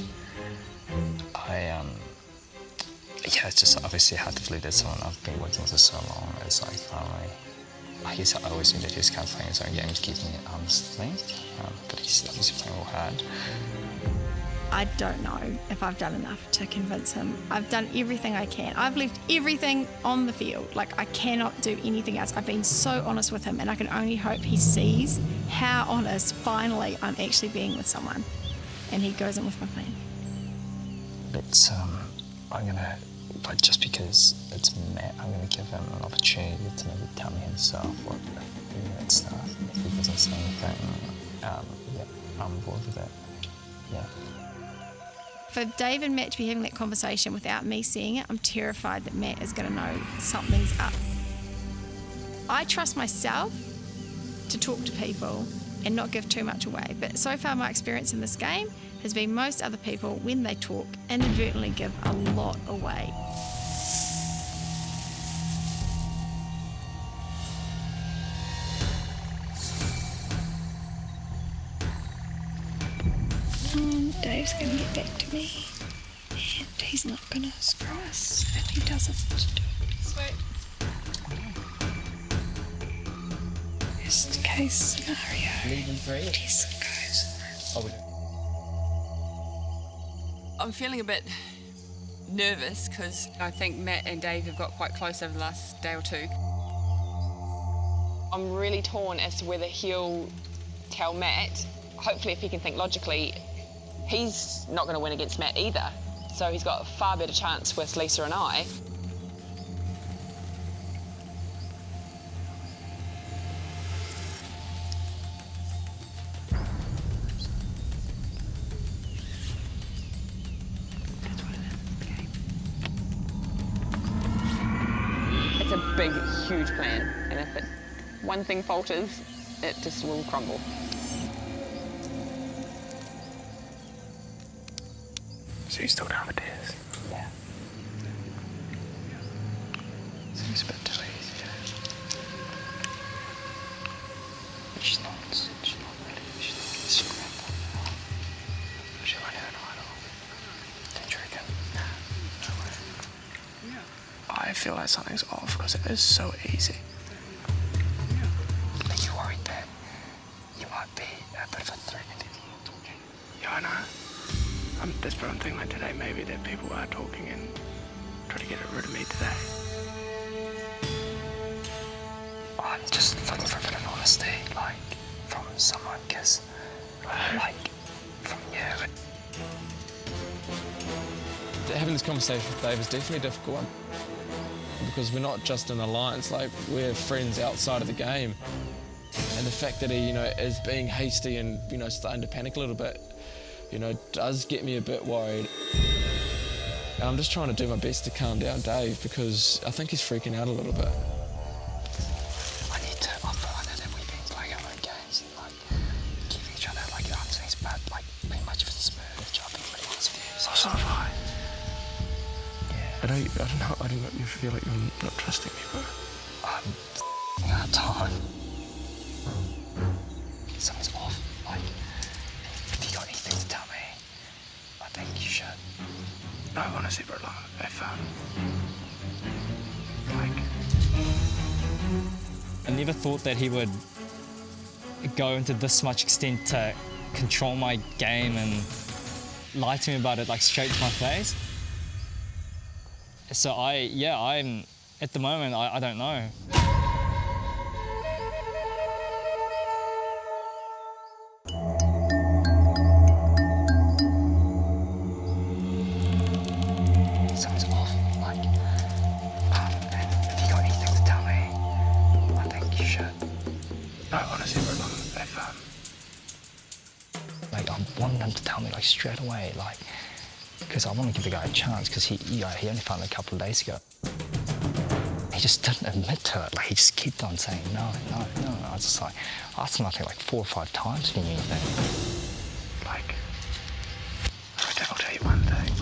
Speaker 9: Yeah, it's just obviously hard to believe that someone I've been working with for so long is like finally. I guess I always knew that he was kind of playing his own game to keep me at arm's length, but he's obviously playing real hard.
Speaker 3: I don't know if I've done enough to convince him. I've done everything I can. I've left everything on the field. Like, I cannot do anything else. I've been so honest with him, and I can only hope he sees how honest, finally, I'm actually being with someone. And he goes in with my plan.
Speaker 9: It's, I'm gonna, like, just because it's Matt, I'm gonna give him an opportunity to maybe tell me himself what that stuff. If he doesn't say anything, yeah, I'm on board with it. Yeah.
Speaker 3: For Dave and Matt to be having that conversation without me seeing it, I'm terrified that Matt is going to know something's up. I trust myself to talk to people and not give too much away. But so far my experience in this game has been most other people, when they talk, inadvertently give a lot away.
Speaker 16: Dave's gonna get back to me, and he's not gonna screw us if he doesn't do it.
Speaker 12: Sweet.
Speaker 16: Best case scenario.
Speaker 2: Leaving 3.
Speaker 16: Tess goes.
Speaker 10: I'm feeling a bit nervous because I think Matt and Dave have got quite close over the last day or two. I'm really torn as to whether he'll tell Matt. Hopefully, if he can think logically, he's not going to win against Matt either. So he's got a far better chance with Lisa and I. It's a big, huge plan, and if one thing falters, it just will crumble.
Speaker 15: So you're still down with Tess?
Speaker 2: Yeah.
Speaker 15: Seems a bit too easy.
Speaker 2: But she's not really. She's not scrambled.
Speaker 15: She won't have an idol. Don't you reckon? No way. I feel like something's off because it is so easy.
Speaker 2: Are you worried that you might be a bit of a threat if you're talking?
Speaker 15: Yeah, I know. That's what I'm thinking like today, maybe that people are talking and try to get rid of me today.
Speaker 2: I'm just looking for a bit of honesty, like, from someone, because, like, from you.
Speaker 4: Having this conversation with Dave is definitely a difficult one because we're not just an alliance, like we're friends outside of the game. And the fact that he, is being hasty and, starting to panic a little bit, does get me a bit worried. And I'm just trying to do my best to calm down Dave because I think he's freaking out a little bit.
Speaker 2: I need to offer that we've been playing our own games and, like, give each other, like, answers, but, like, pretty much for the smooth job, being really honest with you.
Speaker 15: So have I. Yeah. I don't know, you feel like you're not trusting me, bro.
Speaker 2: I'm hard time. Something's off, like, if you got anything to tell me, I think you should.
Speaker 15: No, honestly, bro, like, if,
Speaker 11: I never thought that he would go into this much extent to control my game and lie to me about it, like, straight to my face. So I'm, at the moment, I don't know.
Speaker 2: Something's off, like, if you got anything to tell me, I think you should.
Speaker 15: no, honestly, bro, like, if,
Speaker 2: Like, I wanted him to tell me, like, straight away, like, because I want to give the guy a chance, because he only found me a couple of days ago. He just didn't admit to it. Like, he just kept on saying no. I was just like, I asked him, I think, like 4 or 5 times if he knew anything.
Speaker 15: like, I'll tell you one thing,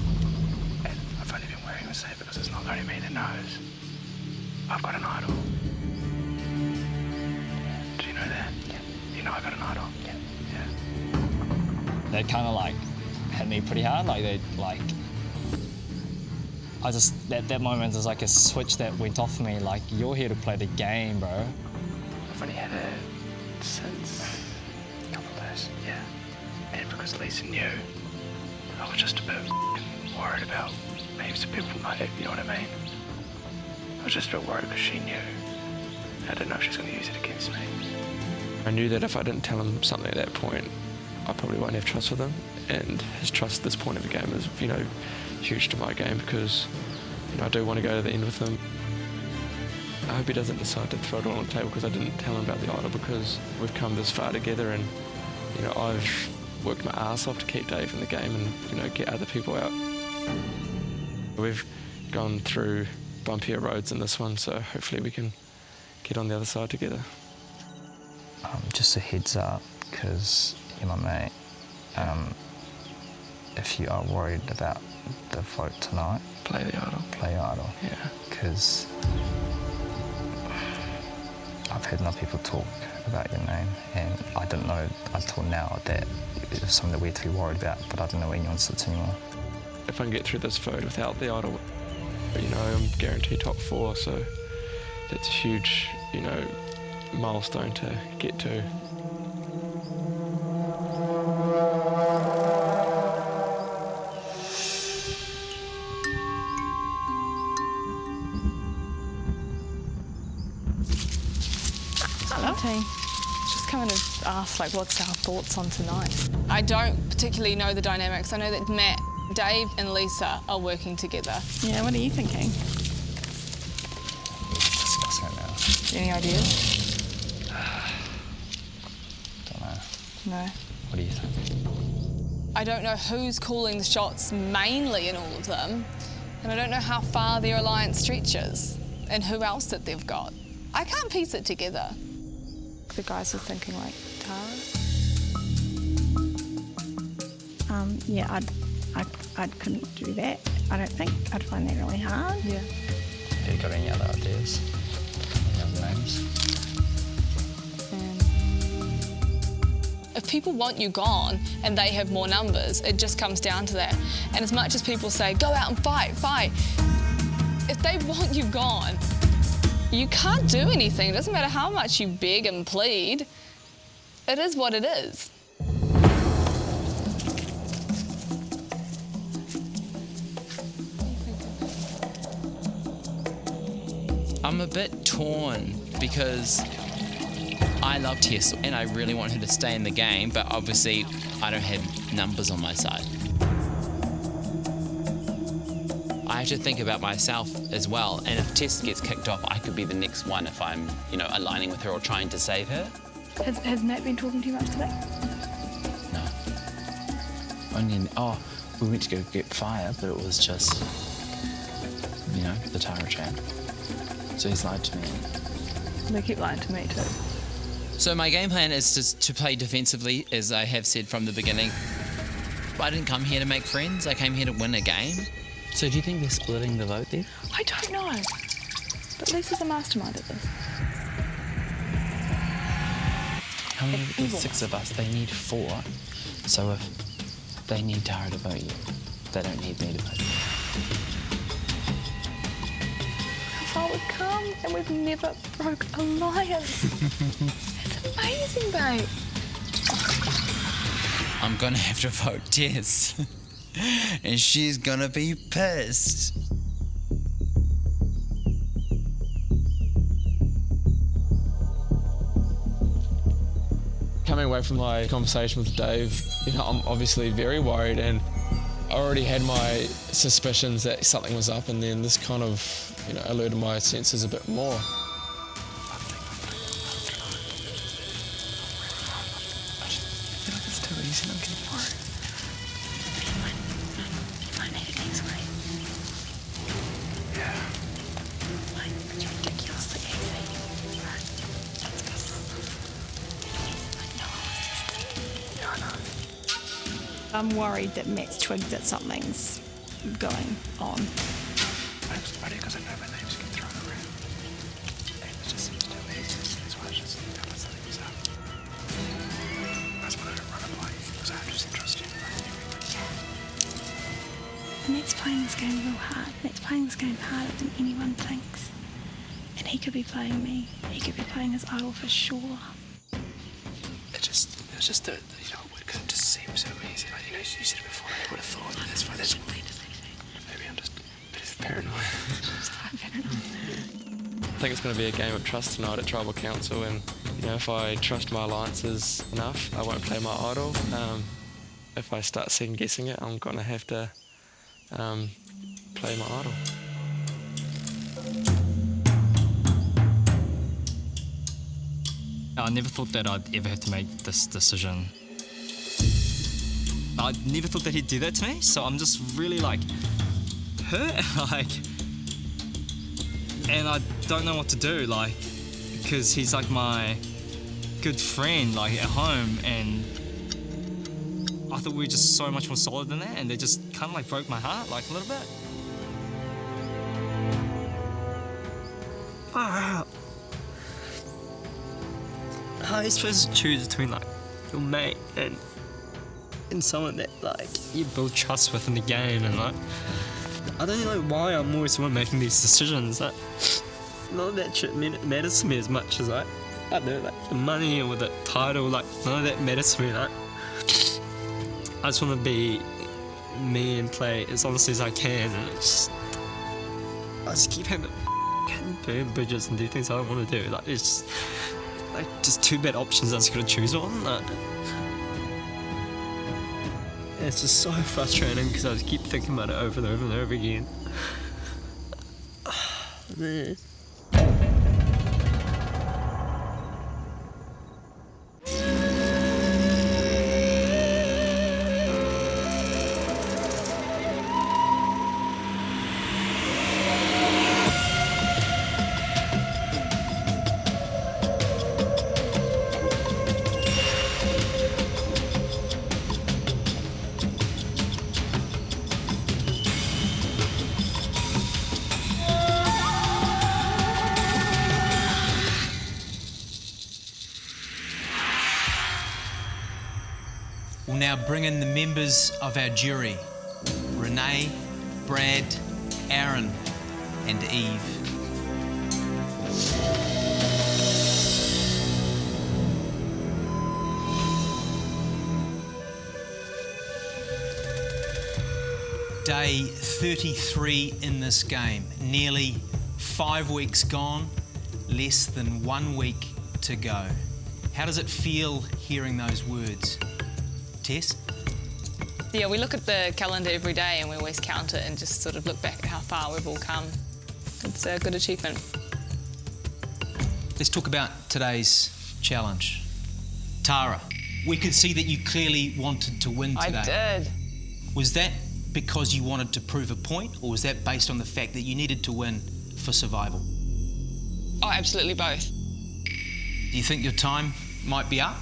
Speaker 15: and I've only been wearing this because it's not only me that knows. I've got an idol. Do you know that?
Speaker 2: Yeah.
Speaker 15: You know I got an idol?
Speaker 2: Yeah.
Speaker 15: Yeah.
Speaker 11: They kind of, like, hit me pretty hard. Like, I just, that moment was like a switch that went off for me. Like, you're here to play the game, bro.
Speaker 15: I've only had it since a couple of days. Yeah. And because Lisa knew, I was just a bit worried about maybe some people might, you know what I mean? I was just a bit worried because she knew. I didn't know if she was going to use it against me.
Speaker 4: I knew that if I didn't tell him something at that point, I probably won't have trust with him. And his trust at this point of the game is, huge to my game because, I do want to go to the end with him. I hope he doesn't decide to throw it all on the table because I didn't tell him about the idol because we've come this far together and, I've worked my ass off to keep Dave in the game and, get other people out. We've gone through bumpier roads in this one, so hopefully we can get on the other side together.
Speaker 2: Just a heads up,
Speaker 9: because you're my mate. If you are worried about the vote tonight,
Speaker 15: play the idol.
Speaker 9: Play idol.
Speaker 15: Yeah.
Speaker 9: Because I've heard enough people talk about your name, and I didn't know until now that it was something that we had to be worried about, but I don't know where anyone sits anymore.
Speaker 15: If I can get through this vote without the idol, you know, I'm guaranteed top 4, so that's a huge, you know, milestone to get to.
Speaker 6: Hello. Just coming to ask, like, what's our thoughts on tonight?
Speaker 10: I don't particularly know the dynamics. I know that Matt, Dave and Lisa are working together.
Speaker 6: Yeah, what are you thinking?
Speaker 9: Discussing it now.
Speaker 6: Any ideas?
Speaker 9: Don't know.
Speaker 6: No.
Speaker 9: What do you think?
Speaker 10: I don't know who's calling the shots mainly in all of them, and I don't know how far their alliance stretches and who else that they've got. I can't piece it together.
Speaker 6: The guys are thinking like Tara.
Speaker 16: Yeah, I couldn't do that. I don't think. I'd find that really hard.
Speaker 6: Yeah.
Speaker 9: Have you got any other ideas? Any other names?
Speaker 10: If people want you gone and they have more numbers, it just comes down to that. And as much as people say, go out and fight, if they want you gone, you can't do anything. It doesn't matter how much you beg and plead. It is what it is.
Speaker 8: I'm a bit torn because I love Tess and I really want her to stay in the game, but obviously I don't have numbers on my side. I have to think about myself as well, and if Tess gets kicked off, I could be the next one if I'm, you know, aligning with her or trying to save her.
Speaker 16: Has Matt been talking too much today?
Speaker 2: No. Only we went to go get fire, but it was just, you know, the Tara chat. So he's lied to me.
Speaker 6: They keep lying to me too.
Speaker 8: So my game plan is to play defensively, as I have said from the beginning. I didn't come here to make friends, I came here to win a game.
Speaker 2: So do you think they're splitting the vote there?
Speaker 6: I don't know. But Lisa's a mastermind at this.
Speaker 2: How many? There's 6 of us. They need 4. So if they need Tara to vote you, they don't need me to vote you.
Speaker 6: How far we've come, and we've never broke alliance. It's amazing, babe.
Speaker 8: I'm gonna have to vote Tess. And she's gonna be pissed.
Speaker 4: Coming away from my conversation with Dave, you know, I'm obviously very worried, and I already had my suspicions that something was up, and then this kind of, you know, alerted my senses a bit more.
Speaker 15: It's too easy, I'm getting worried. Yeah.
Speaker 16: Like, it's ridiculously easy.
Speaker 15: Yeah, I know.
Speaker 3: I'm worried that Matt's twigged that something's going on.
Speaker 15: I'm just worried because I know my name's getting thrown around. And it just seems too easy. That's why I just think that something was up. That's why I don't run away, because I just trust you.
Speaker 16: Matt's playing this game real hard. Matt's playing this game harder than anyone thinks. And he could be playing me. He could be playing his idol for sure.
Speaker 15: It was just that, you know, it just seemed so easy. Like, you know, you said it before, I would have thought, that's why there's maybe I'm just a bit paranoid. I think it's going to be a game of trust tonight at Tribal Council, and, you know, if I trust my alliances enough, I won't play my idol. If I start second-guessing it, I'm going to have to play my idol.
Speaker 11: I never thought that I'd ever have to make this decision. I never thought that he'd do that to me, so I'm just really like hurt, and I don't know what to do, because he's like good friend like at home, and I thought we were just so much more solid than that, and they just kind of like broke my heart like a little bit. Far out. How are you supposed to choose between like your mate and someone that like you build trust with in the game, and like I don't know why I'm always the one making these decisions. Like none of that shit matters to me as much as like I don't know, like the money or the title. Like none of that matters to me. Like I just want to be me and play as honestly as I can, and I just keep having to burn bridges and do things I don't want to do. Like it's just two bad options I just gotta choose one. Like, it's just so frustrating because I just keep thinking about it over and over and over again. Man.
Speaker 7: We'll now bring in the members of our jury, Renee, Brad, Aaron, and Eve. Day 33 in this game, nearly 5 weeks gone, less than 1 week to go. How does it feel hearing those words? Tess?
Speaker 10: Yeah, we look at the calendar every day and we always count it and just sort of look back at how far we've all come. It's a good achievement.
Speaker 7: Let's talk about today's challenge. Tara, we could see that you clearly wanted to win today.
Speaker 10: I did.
Speaker 7: Was that because you wanted to prove a point, or was that based on the fact that you needed to win for survival?
Speaker 10: Oh, absolutely both.
Speaker 7: Do you think your time might be up?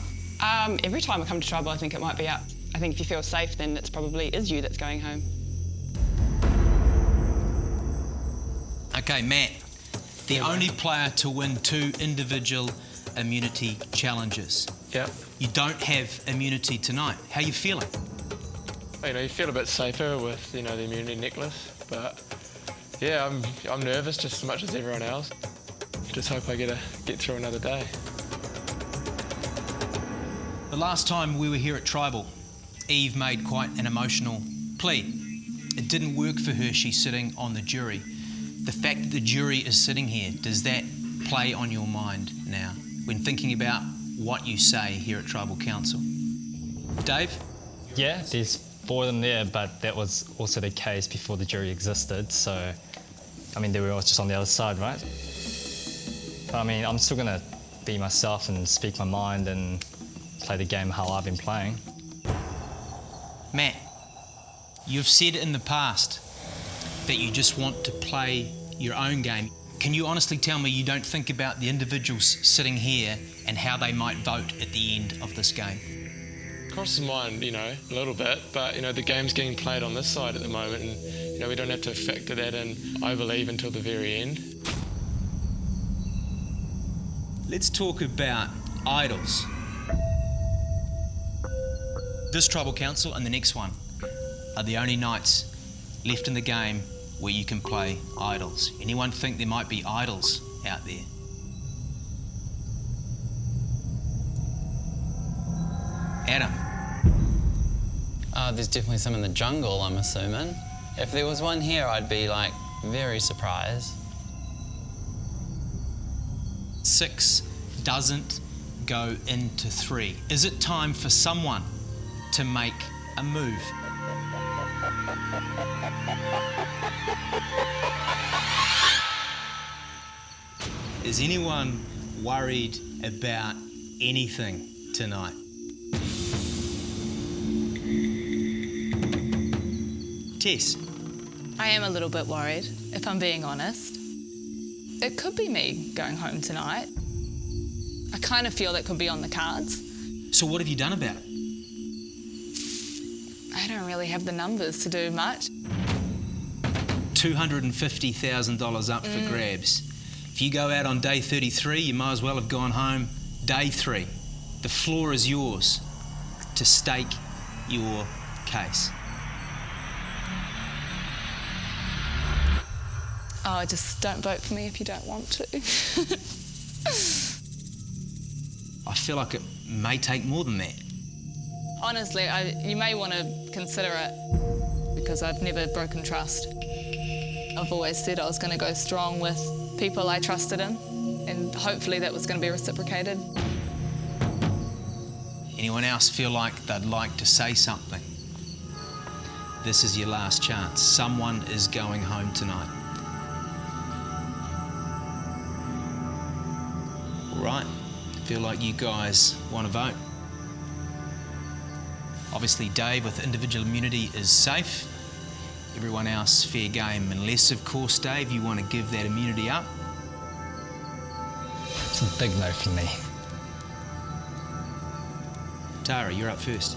Speaker 10: Every time I come to trouble, I think it might be up. I think if you feel safe, then it's probably is you that's going home.
Speaker 7: Okay, Matt, the only player to win 2 individual immunity challenges.
Speaker 4: Yep.
Speaker 7: You don't have immunity tonight. How are you feeling?
Speaker 4: You know, you feel a bit safer with, you know, the immunity necklace, but yeah, I'm nervous just as much as everyone else. Just hope I get through another day.
Speaker 7: The last time we were here at Tribal, Eve made quite an emotional plea. It didn't work for her, she's sitting on the jury. The fact that the jury is sitting here, does that play on your mind now when thinking about what you say here at Tribal Council? Dave?
Speaker 9: Yeah, there's 4 of them there, but that was also the case before the jury existed, so, I mean, they were all just on the other side, right? But, I mean, I'm still going to be myself and speak my mind and play the game how I've been playing.
Speaker 7: Matt, you've said in the past that you just want to play your own game. Can you honestly tell me you don't think about the individuals sitting here and how they might vote at the end of this game?
Speaker 4: Crosses mind, you know, a little bit, but, you know, the game's getting played on this side at the moment, and, you know, we don't have to factor that in, I believe, until the very end.
Speaker 7: Let's talk about idols. This Tribal Council and the next one are the only nights left in the game where you can play idols. Anyone think there might be idols out there? Adam?
Speaker 8: There's definitely some in the jungle, I'm assuming. If there was one here, I'd be, like, very surprised.
Speaker 7: 6 doesn't go into 3. Is it time for someone to make a move? Is anyone worried about anything tonight? Tess?
Speaker 10: I am a little bit worried, if I'm being honest. It could be me going home tonight. I kind of feel that could be on the cards.
Speaker 7: So what have you done about it?
Speaker 10: I don't really have the numbers to do much.
Speaker 7: $250,000 up for grabs. If you go out on day 33, you might as well have gone home day 3. The floor is yours to stake your case.
Speaker 10: Oh, just don't vote for me if you don't want to.
Speaker 7: I feel like it may take more than that.
Speaker 10: Honestly, you may want to consider it because I've never broken trust. I've always said I was going to go strong with people I trusted in, and hopefully that was going to be reciprocated.
Speaker 7: Anyone else feel like they'd like to say something? This is your last chance. Someone is going home tonight. All right, feel like you guys want to vote. Obviously, Dave with individual immunity is safe. Everyone else, fair game. Unless, of course, Dave, you want to give that immunity up.
Speaker 2: It's a big no for me.
Speaker 7: Tara, you're up first.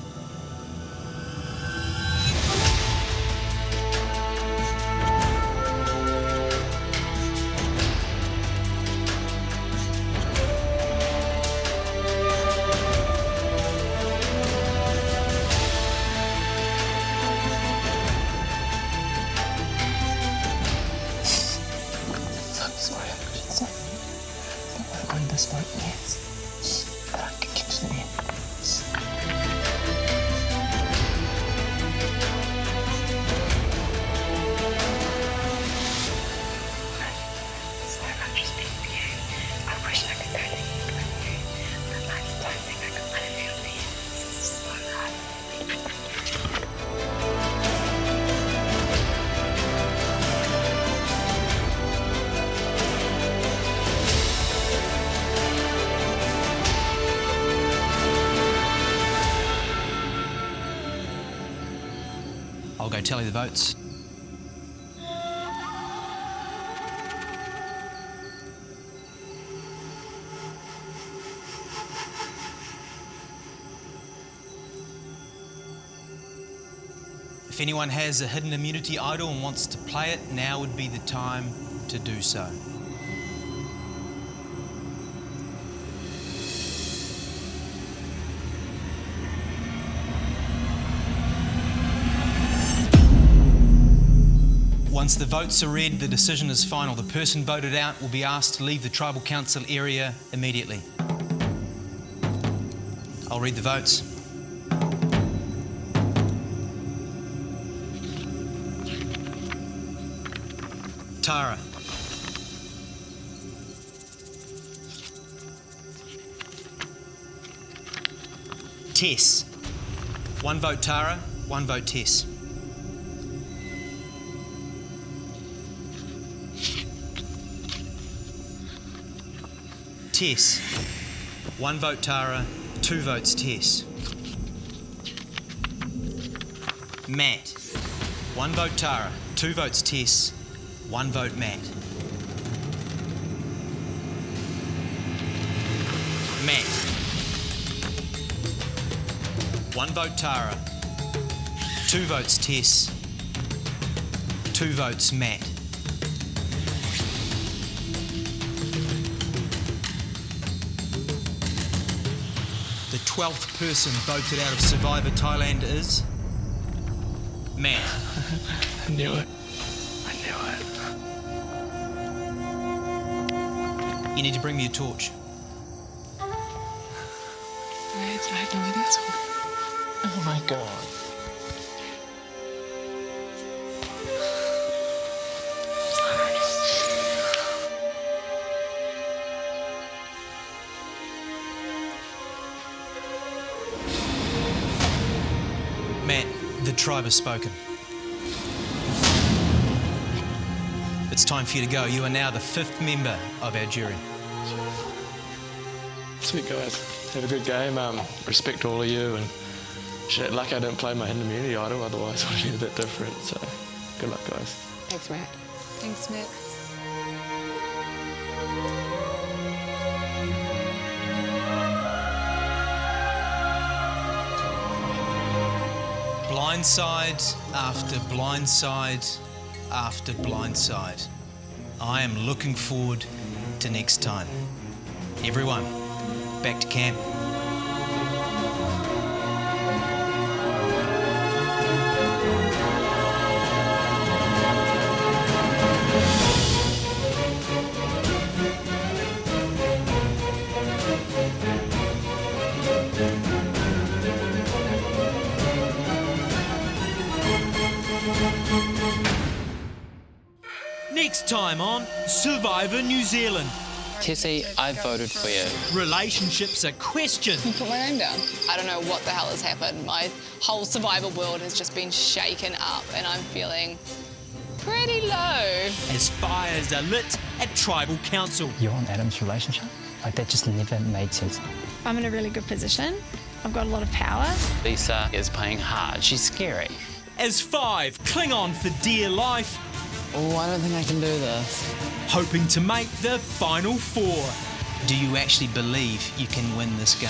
Speaker 7: I'll go tally the votes. If anyone has a hidden immunity idol and wants to play it, now would be the time to do so. Once the votes are read, the decision is final. The person voted out will be asked to leave the Tribal Council area immediately. I'll read the votes. Tara. Tess. 1 vote Tara, 1 vote Tess. Tess. 1 vote Tara, 2 votes Tess. Matt. 1 vote Tara, 2 votes Tess, 1 vote Matt. Matt. 1 vote Tara, 2 votes Tess, 2 votes Matt. The 12th person voted out of Survivor Thailand is Matt.
Speaker 15: I knew it. I knew it.
Speaker 7: You need to bring me a torch.
Speaker 15: I had no idea. Oh my god.
Speaker 7: Matt, the tribe has spoken. It's time for you to go. You are now the 5th member of our jury.
Speaker 4: Sweet guys, have a good game. Respect all of you, and shit, lucky I didn't play my hidden immunity idol, otherwise it would have been a bit different. So, good luck, guys.
Speaker 10: Thanks, Matt. Thanks, Matt.
Speaker 7: blindside after blindside after blindside. I am looking forward to next time. Everyone, back to camp.
Speaker 17: Next time on Survivor New Zealand.
Speaker 8: Tessie, I voted for you.
Speaker 17: Relationships are questioned.
Speaker 10: Put my name down. I don't know what the hell has happened. My whole survival world has just been shaken up and I'm feeling pretty low.
Speaker 17: As fires are lit at Tribal Council.
Speaker 2: You're on Adam's relationship? Like, that just never made sense.
Speaker 3: I'm in a really good position. I've got a lot of power.
Speaker 8: Lisa is playing hard. She's scary.
Speaker 17: As 5 cling on for dear life.
Speaker 8: Oh, I don't think I can do this.
Speaker 17: Hoping to make the final 4.
Speaker 7: Do you actually believe you can win this game?